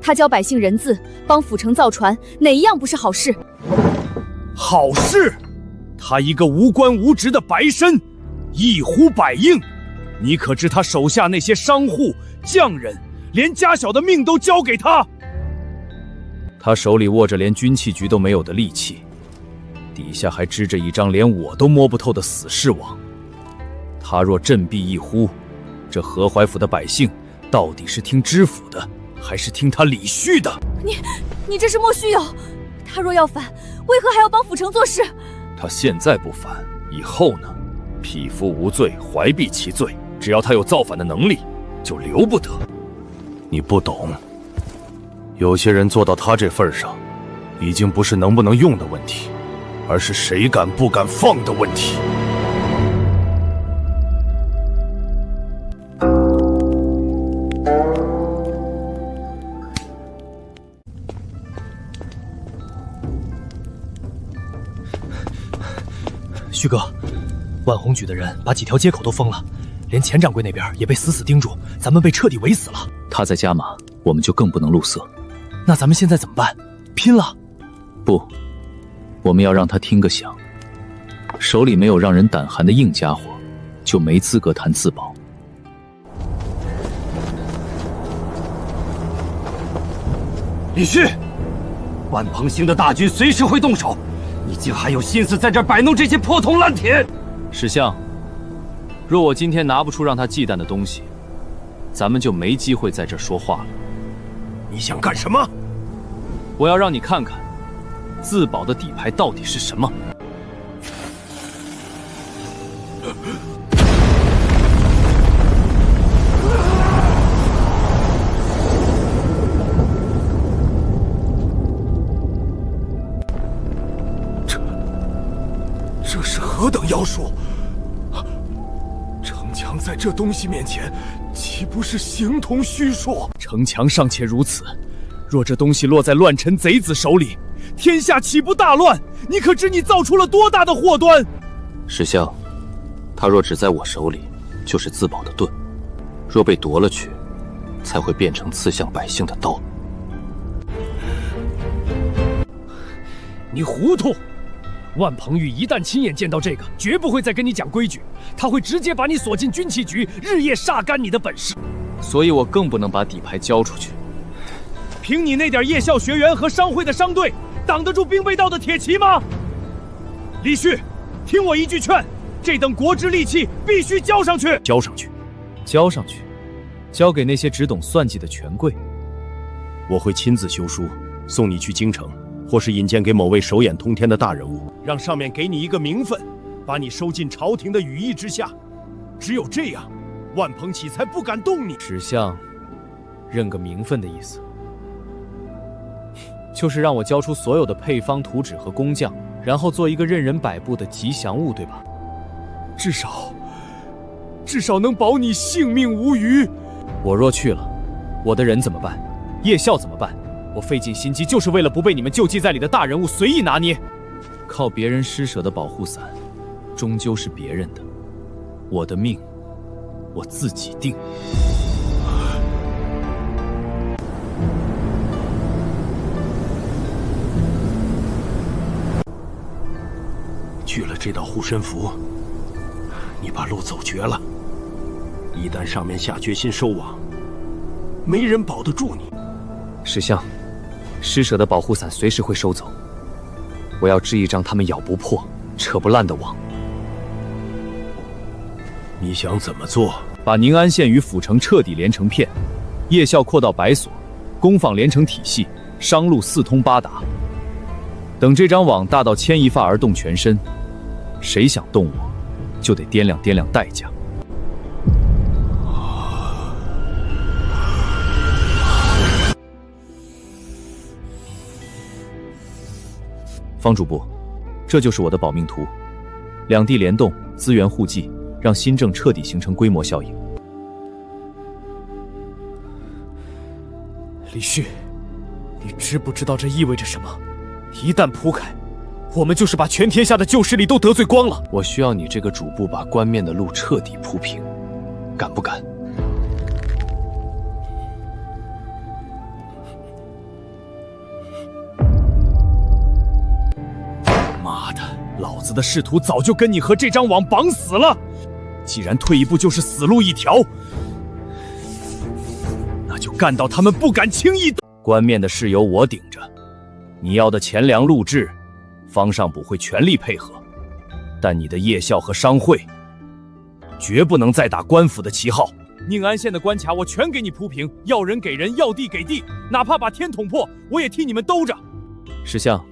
他教百姓认字，帮府城造船，哪一样不是好事？好事？他一个无官无职的白身，一呼百应。你可知他手下那些商户、匠人，连家小的命都交给他？他手里握着连军器局都没有的利器，底下还支着一张连我都摸不透的死士网。他若振臂一呼，这河淮府的百姓到底是听知府的，还是听他李旭的？你这是莫须有！他若要反，为何还要帮府城做事？他现在不反，以后呢？匹夫无罪，怀璧其罪。只要他有造反的能力，就留不得。你不懂，有些人做到他这份上，已经不是能不能用的问题，而是谁敢不敢放的问题。旭哥，万红举的人把几条街口都封了，连钱掌柜那边也被死死盯住，咱们被彻底围死了。他再加码，我们就更不能露色。那咱们现在怎么办？拼了！不，我们要让他听个响。手里没有让人胆寒的硬家伙，就没资格谈自保。李旭，万鹏兴的大军随时会动手，你竟还有心思在这摆弄这些破铜烂铁？史相，若我今天拿不出让他忌惮的东西，咱们就没机会在这儿说话了。你想干什么？我要让你看看，自保的底牌到底是什么。这是何等妖术！城墙在这东西面前，岂不是形同虚设？城墙尚且如此，若这东西落在乱臣贼子手里，天下岂不大乱？你可知你造出了多大的祸端？史相，他若只在我手里，就是自保的盾；若被夺了去，才会变成刺向百姓的刀。你糊涂！万鹏玉一旦亲眼见到这个，绝不会再跟你讲规矩，他会直接把你锁进军器局，日夜榨干你的本事。所以我更不能把底牌交出去。凭你那点夜校学员和商会的商队，挡得住兵备道的铁骑吗？李旭，听我一句劝，这等国之利器必须交上去。交上去。交上去，交给那些只懂算计的权贵。我会亲自修书，送你去京城，或是引荐给某位手眼通天的大人物，让上面给你一个名分，把你收进朝廷的羽翼之下。只有这样，万鹏起才不敢动你。史相，认个名分的意思，就是让我交出所有的配方、图纸和工匠，然后做一个任人摆布的吉祥物，对吧？至少能保你性命无虞。我若去了，我的人怎么办？叶孝怎么办？我费尽心机，就是为了不被你们救济在里的大人物随意拿捏。靠别人施舍的保护伞，终究是别人的。我的命，我自己定。具了这道护身符，你把路走绝了。一旦上面下决心收网，没人保得住你。史相，施舍的保护伞随时会收走，我要织一张他们咬不破、扯不烂的网。你想怎么做？把宁安县与府城彻底连成片，夜校扩到白所，工坊连成体系，商路四通八达。等这张网大到牵一发而动全身，谁想动我，就得掂量掂量代价。方主簿，这就是我的保命图，两地联动，资源互济，让新政彻底形成规模效应。李旭，你知不知道这意味着什么？一旦铺开，我们就是把全天下的旧势力都得罪光了。我需要你这个主簿把冠面的路彻底铺平，敢不敢？妈的，老子的仕途早就跟你和这张网绑死了。既然退一步就是死路一条，那就干到他们不敢轻易。官面的事由我顶着，你要的钱粮录制，方上补会全力配合。但你的夜校和商会，绝不能再打官府的旗号。宁安县的关卡我全给你铺平，要人给人，要地给地，哪怕把天捅破，我也替你们兜着。史相，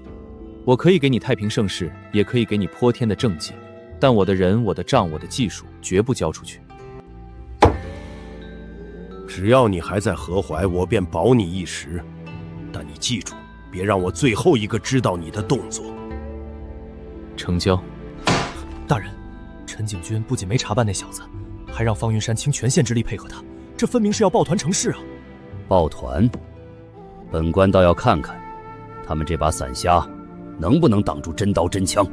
我可以给你太平盛世，也可以给你泼天的政绩。但我的人、我的账、我的技术，绝不交出去。只要你还在河淮，我便保你一时。但你记住，别让我最后一个知道你的动作。成交。大人，陈景军不仅没查办那小子，还让方云山倾全县之力配合他，这分明是要抱团成事啊！抱团？本官倒要看看，他们这把散虾能不能挡住真刀真枪。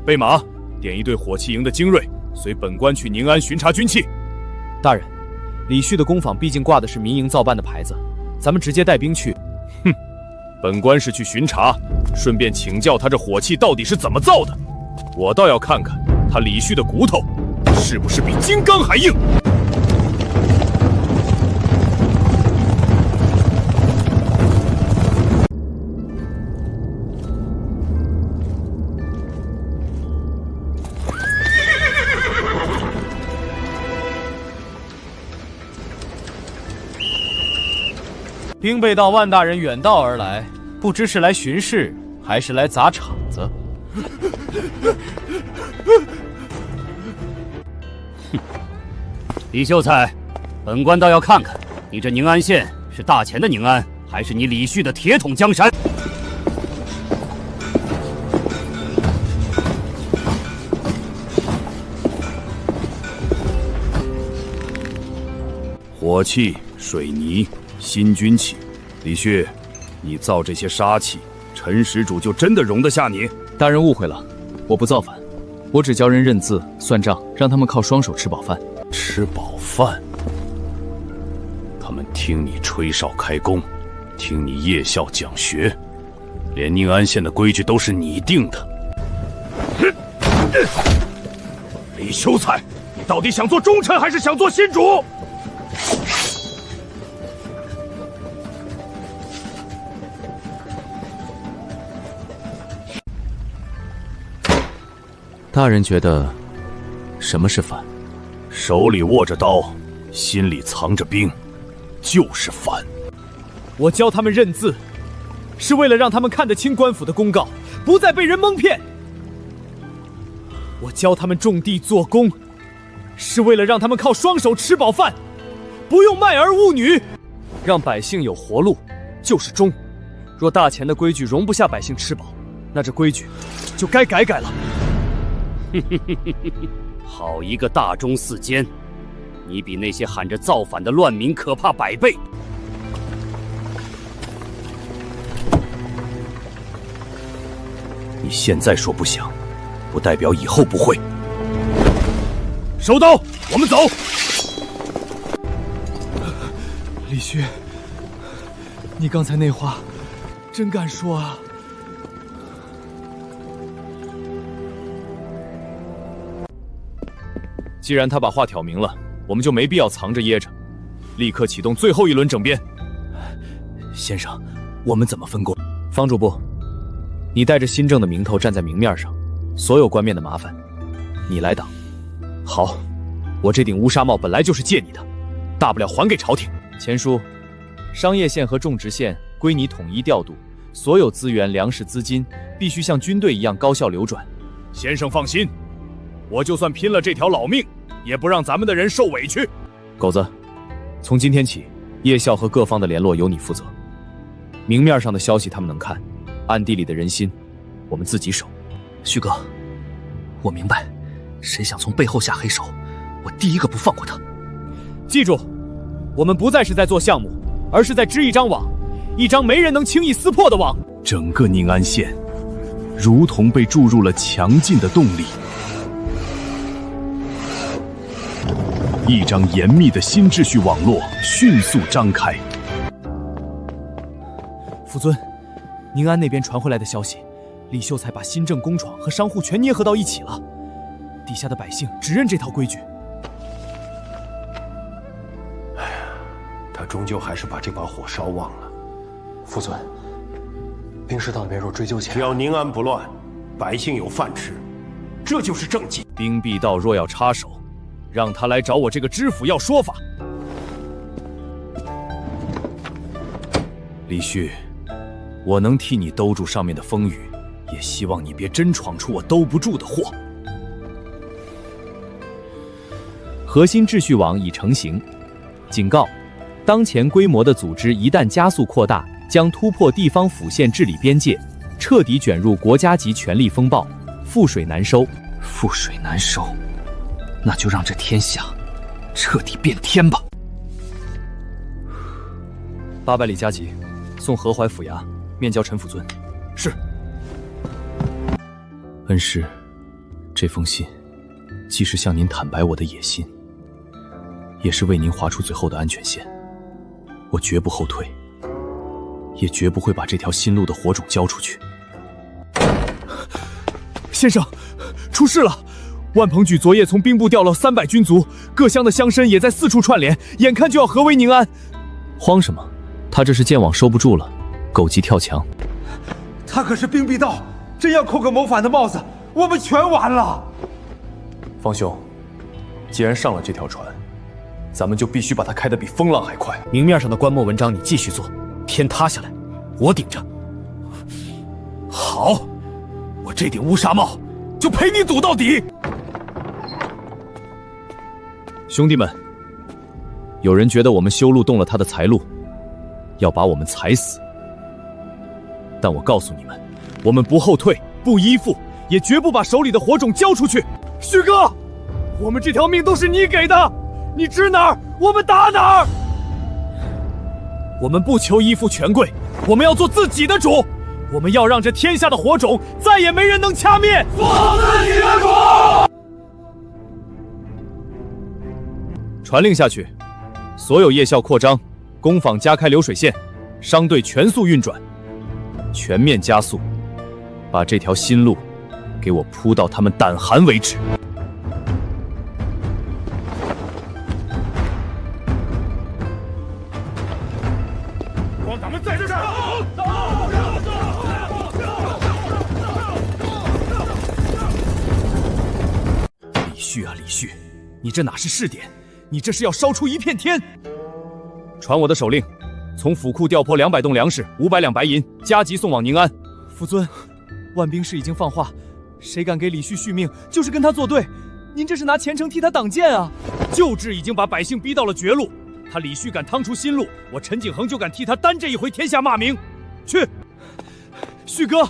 备马，点一队火器营的精锐，随本官去宁安巡查军器。大人，李旭的工坊毕竟挂的是民营造办的牌子，咱们直接带兵去。哼，本官是去巡查，顺便请教他这火器到底是怎么造的。我倒要看看他李旭的骨头是不是比金刚还硬。兵备道万大人远道而来，不知是来巡视还是来砸场子。哼，李秀才，本官倒要看看你这宁安县是大钱的宁安，还是你李旭的铁桶江山。火器、水泥、新军器，李旭，你造这些杀器，陈使主就真的容得下你？大人误会了，我不造反，我只教人认字、算账，让他们靠双手吃饱饭。吃饱饭？他们听你吹哨开工，听你夜校讲学，连宁安县的规矩都是你定的。李秀才，你到底想做忠臣还是想做新主？大人觉得什么是反？手里握着刀，心里藏着兵，就是反。我教他们认字，是为了让他们看得清官府的公告，不再被人蒙骗。我教他们种地做工，是为了让他们靠双手吃饱饭，不用卖儿务女。让百姓有活路，就是忠。若大钱的规矩容不下百姓吃饱，那这规矩就该改改了。好一个大忠寺监，你比那些喊着造反的乱民可怕100倍。你现在说不想，不代表以后不会。收刀，我们走。李旭，你刚才那话真敢说啊！既然他把话挑明了，我们就没必要藏着掖着，立刻启动最后一轮整编。先生，我们怎么分工？方主簿，你带着新政的名头站在明面上，所有官面的麻烦你来挡。好，我这顶乌纱帽本来就是借你的，大不了还给朝廷。前书，商业县和种植县归你统一调度，所有资源、粮食、资金必须像军队一样高效流转。先生放心，我就算拼了这条老命，也不让咱们的人受委屈。狗子，从今天起，夜校和各方的联络由你负责。明面上的消息他们能看，暗地里的人心，我们自己守。旭哥，我明白，谁想从背后下黑手，我第一个不放过他。记住，我们不再是在做项目，而是在织一张网，一张没人能轻易撕破的网。整个宁安县，如同被注入了强劲的动力。一张严密的新秩序网络迅速张开。夫尊，宁安那边传回来的消息，李秀才把新政工厂和商户全捏合到一起了，底下的百姓只认这套规矩。哎呀，他终究还是把这把火烧旺了。夫尊，兵士到那边若追究起来，只要宁安不乱，百姓有饭吃，这就是政绩。兵必道若要插手，让他来找我这个知府要说法。李旭，我能替你兜住上面的风雨，也希望你别真闯出我兜不住的祸。核心秩序网已成型，警告：当前规模的组织一旦加速扩大，将突破地方府县治理边界，彻底卷入国家级权力风暴，覆水难收。覆水难收，那就让这天下彻底变天吧。800里加急，送河淮府衙面交陈府尊。是。恩师，这封信既是向您坦白我的野心，也是为您划出最后的安全线。我绝不后退，也绝不会把这条新路的火种交出去。先生，出事了！万鹏举昨夜从兵部调了300军卒，各乡的乡绅也在四处串联，眼看就要合围宁安。慌什么？他这是见网收不住了，狗急跳墙。他可是兵必道，真要扣个谋反的帽子，我们全完了。方兄，既然上了这条船，咱们就必须把它开得比风浪还快。明面上的官墨文章你继续做，天塌下来我顶着。好，我这顶乌纱帽就陪你赌到底。兄弟们，有人觉得我们修路动了他的财路，要把我们踩死。但我告诉你们，我们不后退，不依附，也绝不把手里的火种交出去。旭哥，我们这条命都是你给的，你指哪儿，我们打哪儿。我们不求依附权贵，我们要做自己的主。我们要让这天下的火种再也没人能掐灭。做好自己的主。传令下去，所有夜校扩张，工坊加开流水线，商队全速运转，全面加速，把这条新路给我铺到他们胆寒为止。光咱们在这儿。李旭旭啊，李旭，你这哪是试点，你这是要烧出一片天！传我的手令，从府库调拨200栋粮食，500两白银，加急送往宁安。父尊，万兵士已经放话，谁敢给李旭续命，就是跟他作对。您这是拿前程替他挡箭啊！旧制已经把百姓逼到了绝路，他李旭敢趟出新路，我陈景恒就敢替他担这一回天下骂名。去，旭哥，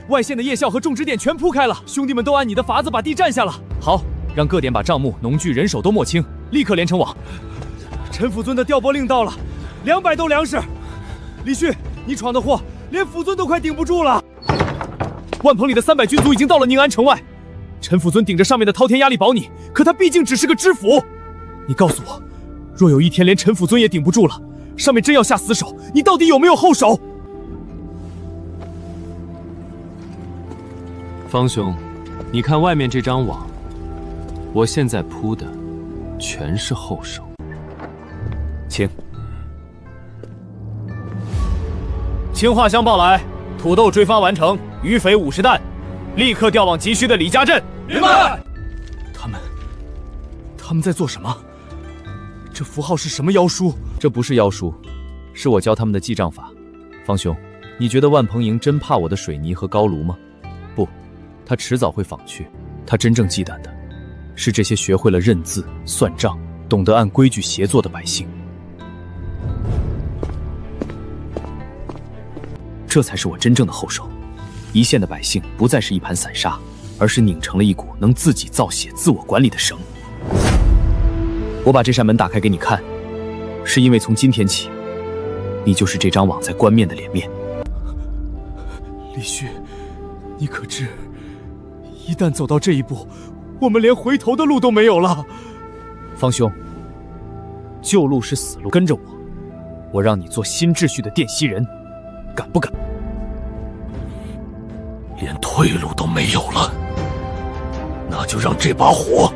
外线的夜校和种植点全铺开了，兄弟们都按你的法子把地占下了。好，让各点把账目、农具、人手都摸清，立刻连成网。陈府尊的调拨令到了，200斗粮食。李旭，你闯的祸，连府尊都快顶不住了。万鹏里的300军卒已经到了宁安城外。陈府尊顶着上面的滔天压力保你，可他毕竟只是个知府。你告诉我，若有一天连陈府尊也顶不住了，上面真要下死手，你到底有没有后手？方兄，你看外面这张网，我现在铺的全是后手。请。青化乡报来，土豆追发完成，鱼肥50担，立刻调往急需的李家镇。明白。他们在做什么？这符号是什么妖书？这不是妖书，是我教他们的记账法。方兄，你觉得万鹏营真怕我的水泥和高炉吗？不，他迟早会仿去。他真正忌惮的是这些学会了认字、算账、懂得按规矩协作的百姓。这才是我真正的后手。一线的百姓不再是一盘散沙，而是拧成了一股能自己造血、自我管理的绳。我把这扇门打开给你看，是因为从今天起，你就是这张网在官面的脸面。李旭，你可知，一旦走到这一步，我们连回头的路都没有了。方兄，旧路是死路，跟着我，我让你做新秩序的奠西人，敢不敢？连退路都没有了，那就让这把火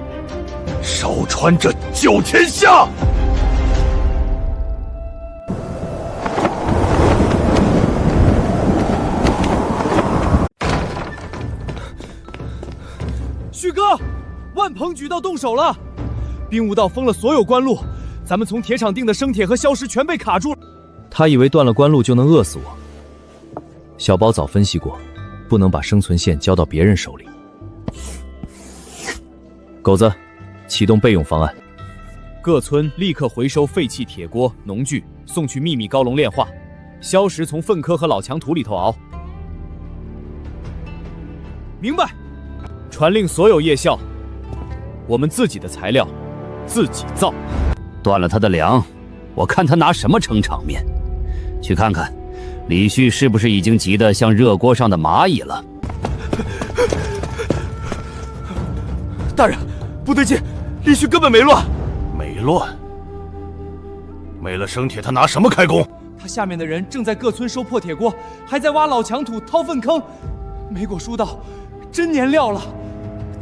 烧穿这9天下！旭哥，万鹏举道动手了，兵无道封了所有官路，咱们从铁厂订的生铁和硝石全被卡住了。他以为断了官路就能饿死我。小包早分析过，不能把生存线交到别人手里。狗子，启动备用方案，各村立刻回收废弃铁锅、农具，送去秘密高笼炼化，硝石从粪坑和老墙土里头熬。明白。传令所有夜校，我们自己的材料自己造。断了他的粮，我看他拿什么撑场面。去看看李旭是不是已经急得像热锅上的蚂蚁了。大人，不对劲，李旭根本没乱。没乱？没了生铁，他拿什么开工？他下面的人正在各村收破铁锅，还在挖老墙土、掏粪坑。梅果书道，真年料了。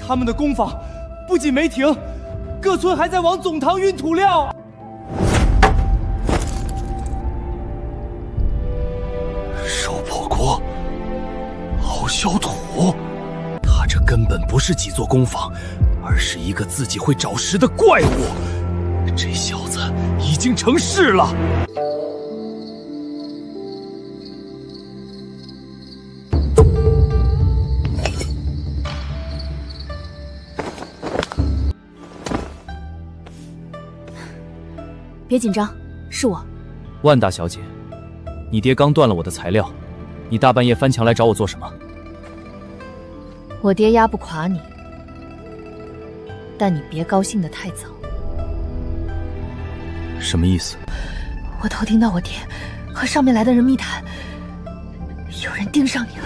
他们的工坊不仅没停，各村还在往总堂运土料。收破锅，熬小土，他这根本不是几座工坊，而是一个自己会找食的怪物。这小子已经成事了。别紧张，是我。万大小姐，你爹刚断了我的材料，你大半夜翻墙来找我做什么？我爹压不垮你，但你别高兴得太早。什么意思？我偷听到我爹和上面来的人密谈，有人盯上你了。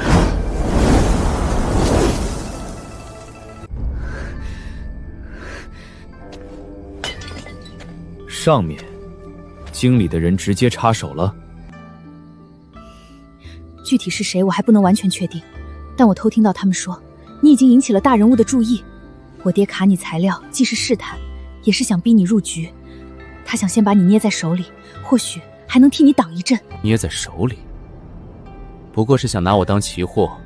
上面经理的人直接插手了？具体是谁我还不能完全确定，但我偷听到他们说你已经引起了大人物的注意。我爹卡你材料既是试探，也是想逼你入局。他想先把你捏在手里，或许还能替你挡一阵。捏在手里，不过是想拿我当奇货，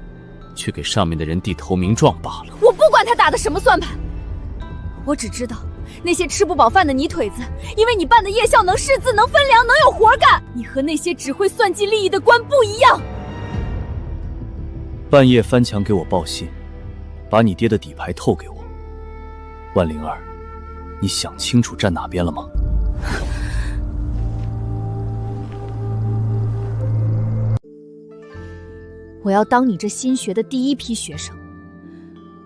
去给上面的人递投名状罢了。我不管他打的什么算盘，我只知道，那些吃不饱饭的泥腿子，因为你办的夜校能识字、能分粮、能有活干。你和那些只会算计利益的官不一样。半夜翻墙给我报信，把你爹的底牌透给我。万灵儿，你想清楚站哪边了吗？我要当你这新学的第一批学生，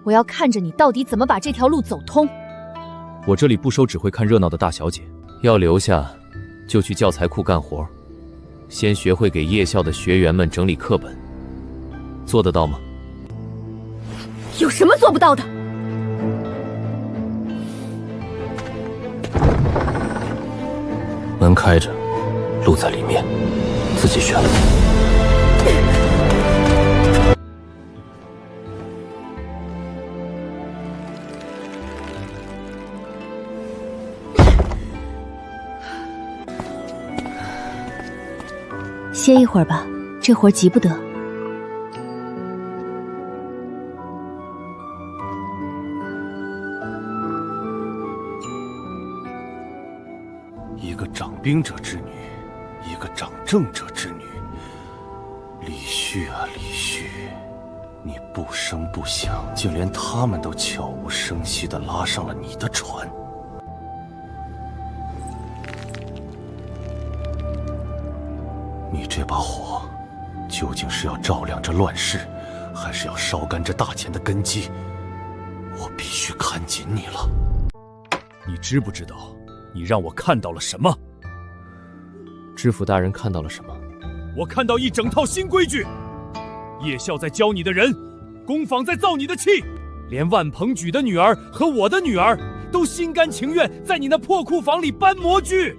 我要看着你到底怎么把这条路走通。我这里不收只会看热闹的大小姐，要留下就去教材库干活，先学会给夜校的学员们整理课本，做得到吗？有什么做不到的？门开着，路在里面，自己选。歇一会儿吧，这活急不得。一个掌兵者之女，一个掌政者之女。李旭啊，李旭，你不声不响，竟连他们都悄无声息地拉上了你的船。你这把火，究竟是要照亮这乱世，还是要烧干这大钱的根基？我必须看紧你了。你知不知道，你让我看到了什么？知府大人看到了什么？我看到一整套新规矩，夜校在教你的人，工坊在造你的气，连万鹏举的女儿和我的女儿都心甘情愿在你那破库房里搬模具。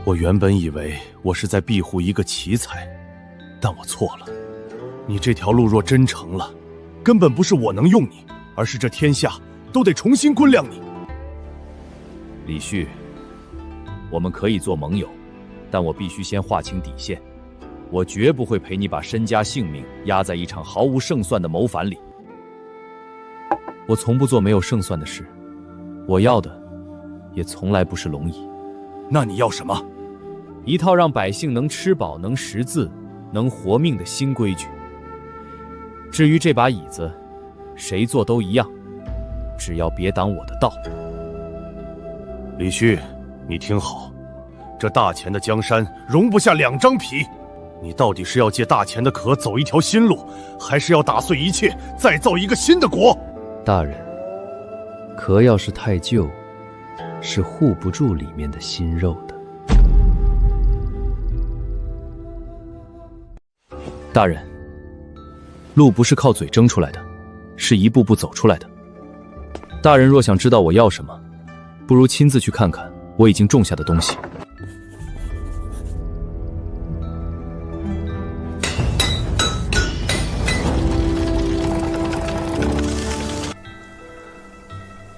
我原本以为我是在庇护一个奇才，但我错了。你这条路若真成了，根本不是我能用你，而是这天下都得重新估量你。李旭，我们可以做盟友，但我必须先划清底线。我绝不会陪你把身家性命压在一场毫无胜算的谋反里。我从不做没有胜算的事，我要的也从来不是龙椅。那你要什么？一套让百姓能吃饱、能识字、能活命的新规矩。至于这把椅子，谁坐都一样，只要别挡我的道。李旭，你听好，这大钱的江山容不下两张皮。你到底是要借大钱的壳走一条新路，还是要打碎一切，再造一个新的国？大人，壳要是太旧，是护不住里面的新肉的。大人，路不是靠嘴争出来的，是一步步走出来的。大人若想知道我要什么，不如亲自去看看我已经种下的东西。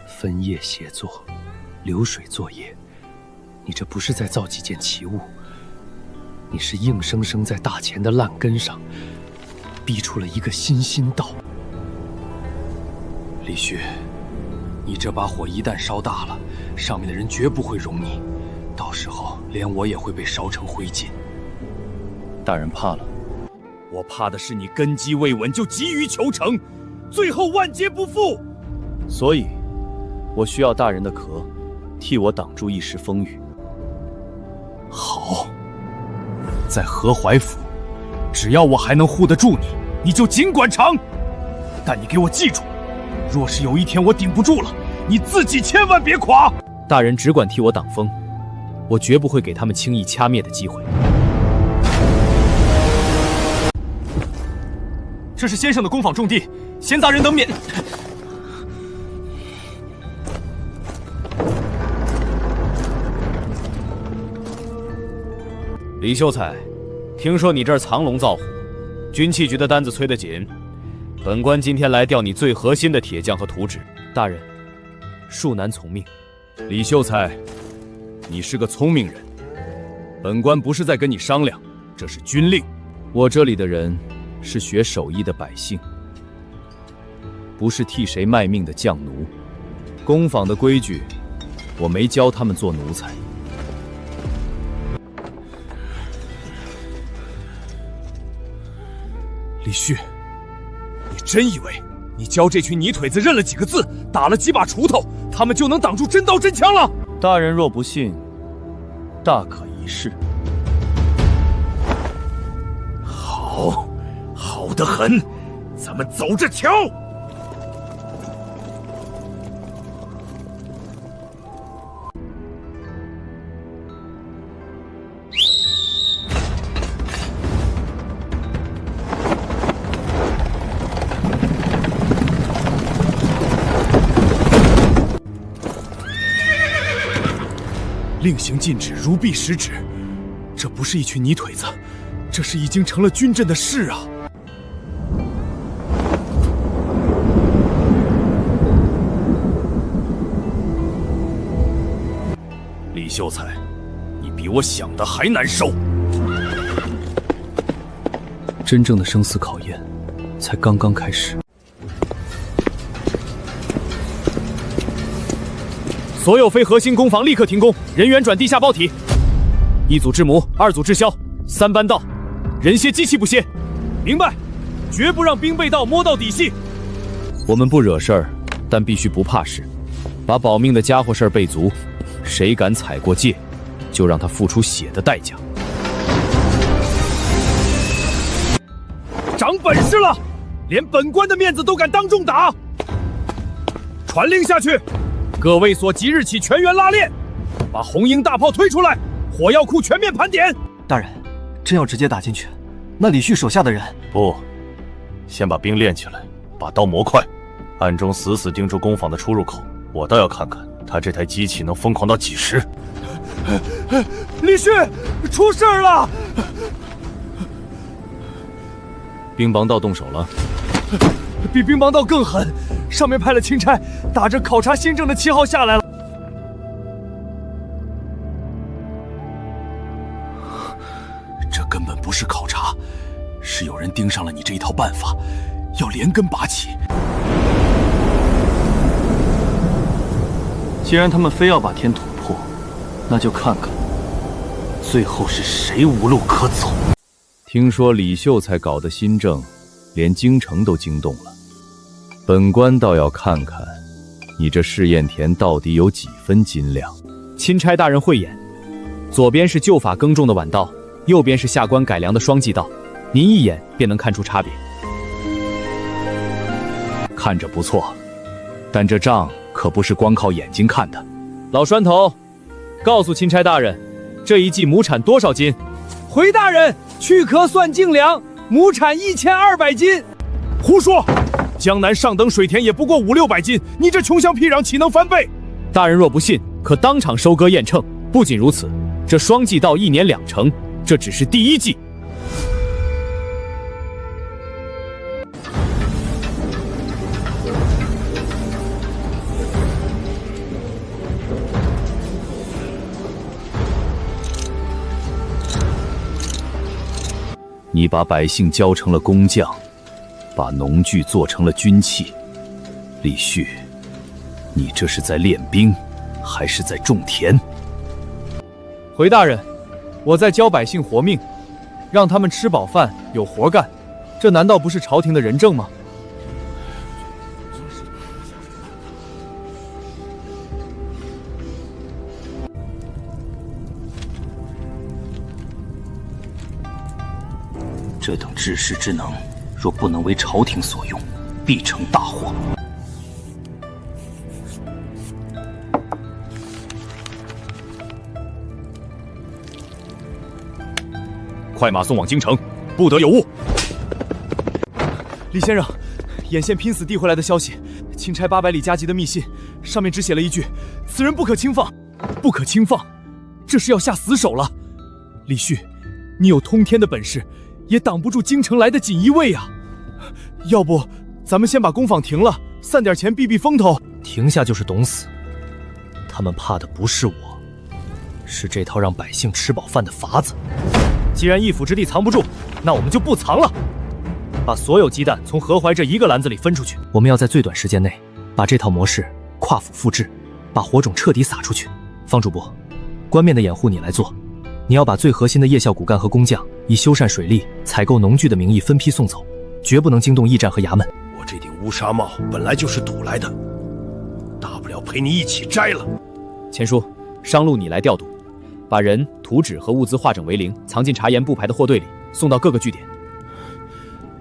分业协作，流水作业，你这不是在造几件奇物，你是硬生生在大钱的烂根上逼出了一个新道。李旭，你这把火一旦烧大了，上面的人绝不会容你，到时候连我也会被烧成灰烬。大人怕了？我怕的是你根基未稳就急于求成，最后万劫不复。所以我需要大人的壳，替我挡住一时风雨。好，在河淮府，只要我还能护得住你，你就尽管尝。但你给我记住，若是有一天我顶不住了，你自己千万别垮。大人只管替我挡风，我绝不会给他们轻易掐灭的机会。这是先生的工坊种地，闲杂人等免。李秀才，听说你这儿藏龙造虎，军器局的单子催得紧，本官今天来调你最核心的铁匠和图纸。大人，恕难从命。李秀才，你是个聪明人，本官不是在跟你商量，这是军令。我这里的人是学手艺的百姓，不是替谁卖命的匠奴。工坊的规矩，我没教他们做奴才。李旭，你真以为你教这群泥腿子认了几个字，打了几把锄头，他们就能挡住真刀真枪了？大人若不信，大可一试。好，好得很，咱们走着瞧。令行禁止，如臂使指。这不是一群泥腿子，这是已经成了军阵的事啊！李秀才，你比我想的还难受。真正的生死考验才刚刚开始。所有非核心工坊立刻停工，人员转地下包体。一组制模，2组制销，3班到，人歇机器不歇。明白，绝不让兵备道摸到底细。我们不惹事儿，但必须不怕事，把保命的家伙事儿备足。谁敢踩过界，就让他付出血的代价。长本事了，连本官的面子都敢当众打！传令下去，各卫所即日起全员拉练，把红缨大炮推出来，火药库全面盘点。大人，真要直接打进去，那李旭手下的人……不，先把兵练起来，把刀磨快，暗中死死盯住工坊的出入口。我倒要看看他这台机器能疯狂到几时。李旭，出事了！兵帮道动手了，比兵帮道更狠，上面派了钦差，打着考察新政的旗号下来了。这根本不是考察，是有人盯上了你这一套办法，要连根拔起。既然他们非要把天突破，那就看看最后是谁无路可走。听说李秀才搞的新政，连京城都惊动了。本官倒要看看，你这试验田到底有几分斤两。钦差大人慧眼，左边是旧法耕种的晚稻，右边是下官改良的双季稻，您一眼便能看出差别。看着不错，但这账可不是光靠眼睛看的。老栓头，告诉钦差大人，这一季亩产多少斤？回大人，去壳算斤两，亩产1200斤。胡说！江南上等水田也不过500-600斤，你这穷乡僻壤岂能翻倍？大人若不信，可当场收割验称。不仅如此，这双季稻1年2成，这只是第一季。你把百姓教成了工匠，把农具做成了军器。李旭，你这是在练兵，还是在种田？回大人，我在教百姓活命，让他们吃饱饭，有活干，这难道不是朝廷的仁政吗？这等治世之能，若不能为朝廷所用，必成大祸。快马送往京城，不得有误。李先生，眼线拼死递回来的消息，钦差800里加急的密信，上面只写了一句：此人不可轻放。不可轻放，这是要下死手了。李旭，你有通天的本事，也挡不住京城来的锦衣卫啊！要不，咱们先把工坊停了，散点钱避避风头。停下就是懂死。他们怕的不是我，是这套让百姓吃饱饭的法子。既然一府之地藏不住，那我们就不藏了。把所有鸡蛋从何怀这一个篮子里分出去。我们要在最短时间内把这套模式跨府复制，把火种彻底撒出去。方主簿，冠冕的掩护你来做，你要把最核心的夜校骨干和工匠以修缮水利、采购农具的名义分批送走，绝不能惊动驿站和衙门。我这顶乌纱帽本来就是赌来的，大不了陪你一起摘了。钱叔，商路你来调度，把人、图纸和物资化整为零，藏进查验布牌的货队里，送到各个据点。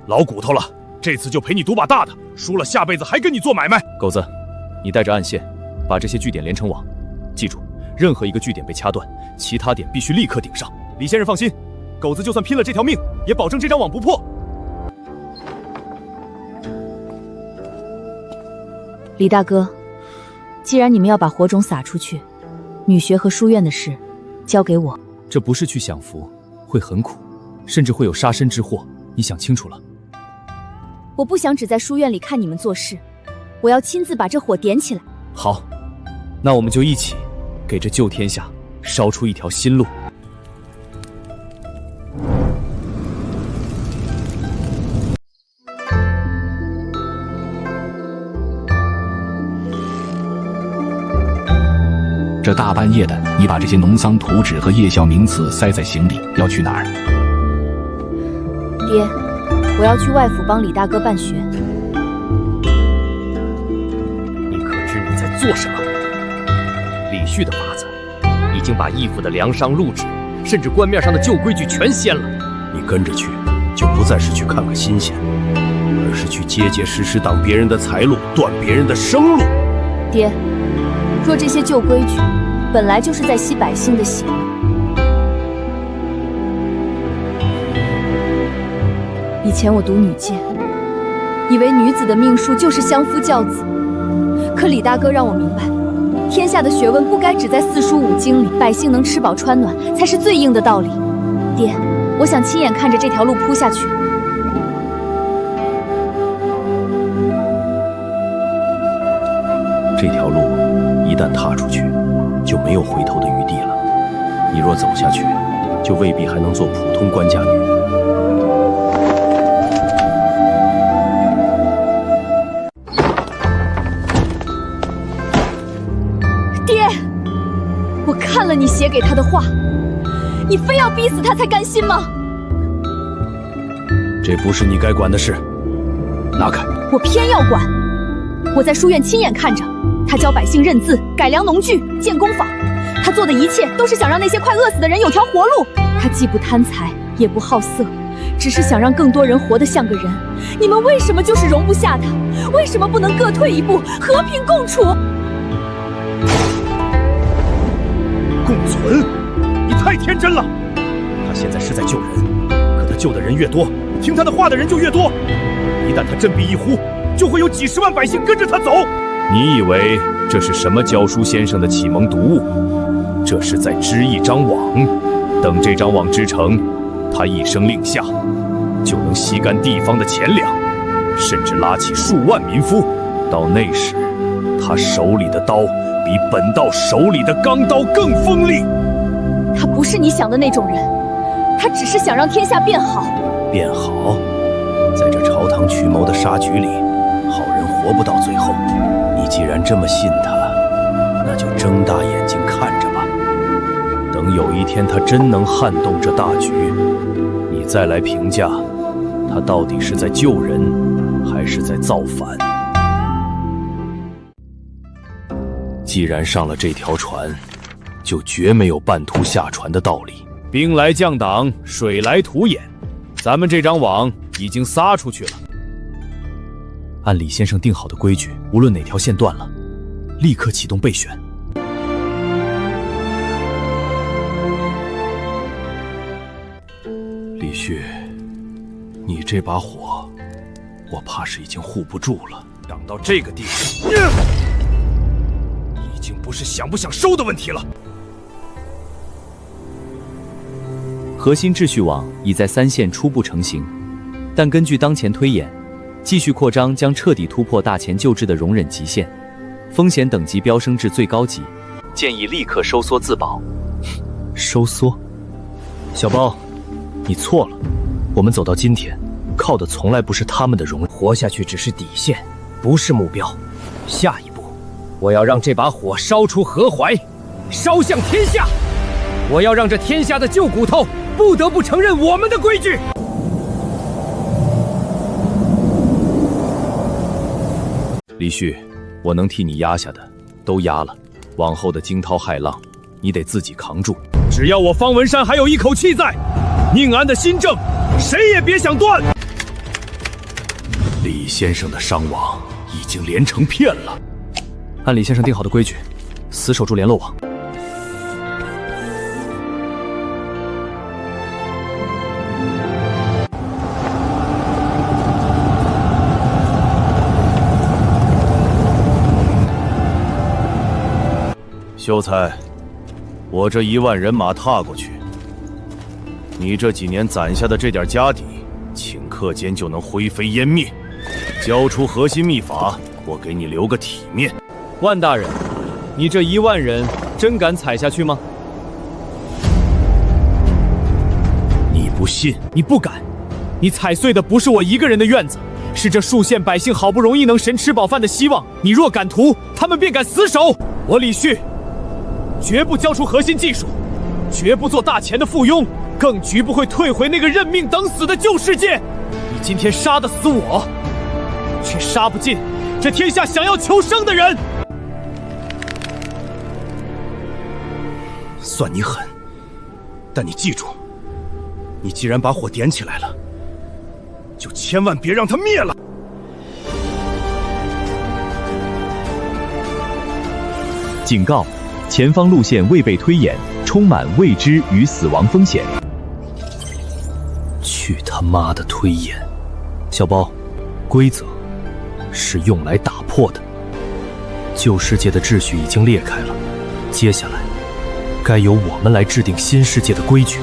老骨头了，这次就陪你赌把大的，输了下辈子还跟你做买卖。狗子，你带着暗线，把这些据点连成网。记住，任何一个据点被掐断，其他点必须立刻顶上。李先生放心，狗子就算拼了这条命，也保证这张网不破。李大哥，既然你们要把火种撒出去，女学和书院的事交给我。这不是去享福，会很苦，甚至会有杀身之祸，你想清楚了？我不想只在书院里看你们做事，我要亲自把这火点起来。好，那我们就一起给这旧天下烧出一条新路。这大半夜的，你把这些农桑图纸和夜校名次塞在行李，要去哪儿？爹，我要去外府帮李大哥办学。你可知你在做什么？李旭的法子已经把义父的梁商禄制，甚至官面上的旧规矩全掀了。你跟着去，就不再是去看个新鲜，而是去结结实实挡别人的财路，断别人的生路。爹，若这些旧规矩本来就是在吸百姓的血，以前我读女诫，以为女子的命数就是相夫教子，可李大哥让我明白，天下的学问不该只在四书五经里，百姓能吃饱穿暖才是最硬的道理。爹，我想亲眼看着这条路铺下去。这条路一旦踏出去，就没有回头的余地了。你若走下去，就未必还能做普通官家女。爹，我看了你写给他的话，你非要逼死他才甘心吗？这不是你该管的事，拿开！我偏要管！我在书院亲眼看着他教百姓认字、改良农具、建工坊，他做的一切都是想让那些快饿死的人有条活路。他既不贪财，也不好色，只是想让更多人活得像个人。你们为什么就是容不下他？为什么不能各退一步，和平共处？共存？你太天真了！他现在是在救人，可他救的人越多，听他的话的人就越多。一旦他振臂一呼，就会有几十万百姓跟着他走。你以为这是什么教书先生的启蒙读物？这是在织一张网，等这张网织成，他一声令下，就能吸干地方的钱粮，甚至拉起数万民夫。到那时，他手里的刀比本道手里的钢刀更锋利。他不是你想的那种人，他只是想让天下变好。变好？在这朝堂曲谋的杀局里，好人活不到最后。你既然这么信他，那就睁大眼睛看着吧。等有一天他真能撼动这大局，你再来评价他到底是在救人，还是在造反。既然上了这条船，就绝没有半途下船的道理。兵来将挡，水来土掩，咱们这张网已经撒出去了。按李先生定好的规矩，无论哪条线断了，立刻启动备选。李旭，你这把火，我怕是已经护不住了。长到这个地步，已经不是想不想收的问题了。核心秩序网已在3线初步成型，但根据当前推演，继续扩张将彻底突破大前旧制的容忍极限，风险等级飙升至最高级，建议立刻收缩自保。收缩？小包，你错了。我们走到今天，靠的从来不是他们的容忍，活下去只是底线，不是目标。下一步，我要让这把火烧出河淮，烧向天下。我要让这天下的旧骨头不得不承认我们的规矩。李旭，我能替你压下的都压了，往后的惊涛骇浪，你得自己扛住。只要我方文山还有一口气在，宁安的新政，谁也别想断。李先生的伤亡已经连成片了。按李先生定好的规矩，死守住联络网。秀才，我这1万人马踏过去，你这几年攒下的这点家底，顷刻间就能灰飞烟灭。交出核心秘法，我给你留个体面。万大人，你这1万人真敢踩下去吗？你不信？你不敢？你踩碎的不是我一个人的院子，是这数县百姓好不容易能神吃饱饭的希望。你若敢屠，他们便敢死守。我李旭绝不交出核心技术，绝不做大钱的附庸，更绝不会退回那个认命等死的旧世界。你今天杀得死我，却杀不尽这天下想要求生的人。算你狠，但你记住，你既然把火点起来了，就千万别让它灭了。警告：前方路线未被推演，充满未知与死亡风险。去他妈的推演！小包，规则是用来打破的。旧世界的秩序已经裂开了，接下来该由我们来制定新世界的规矩。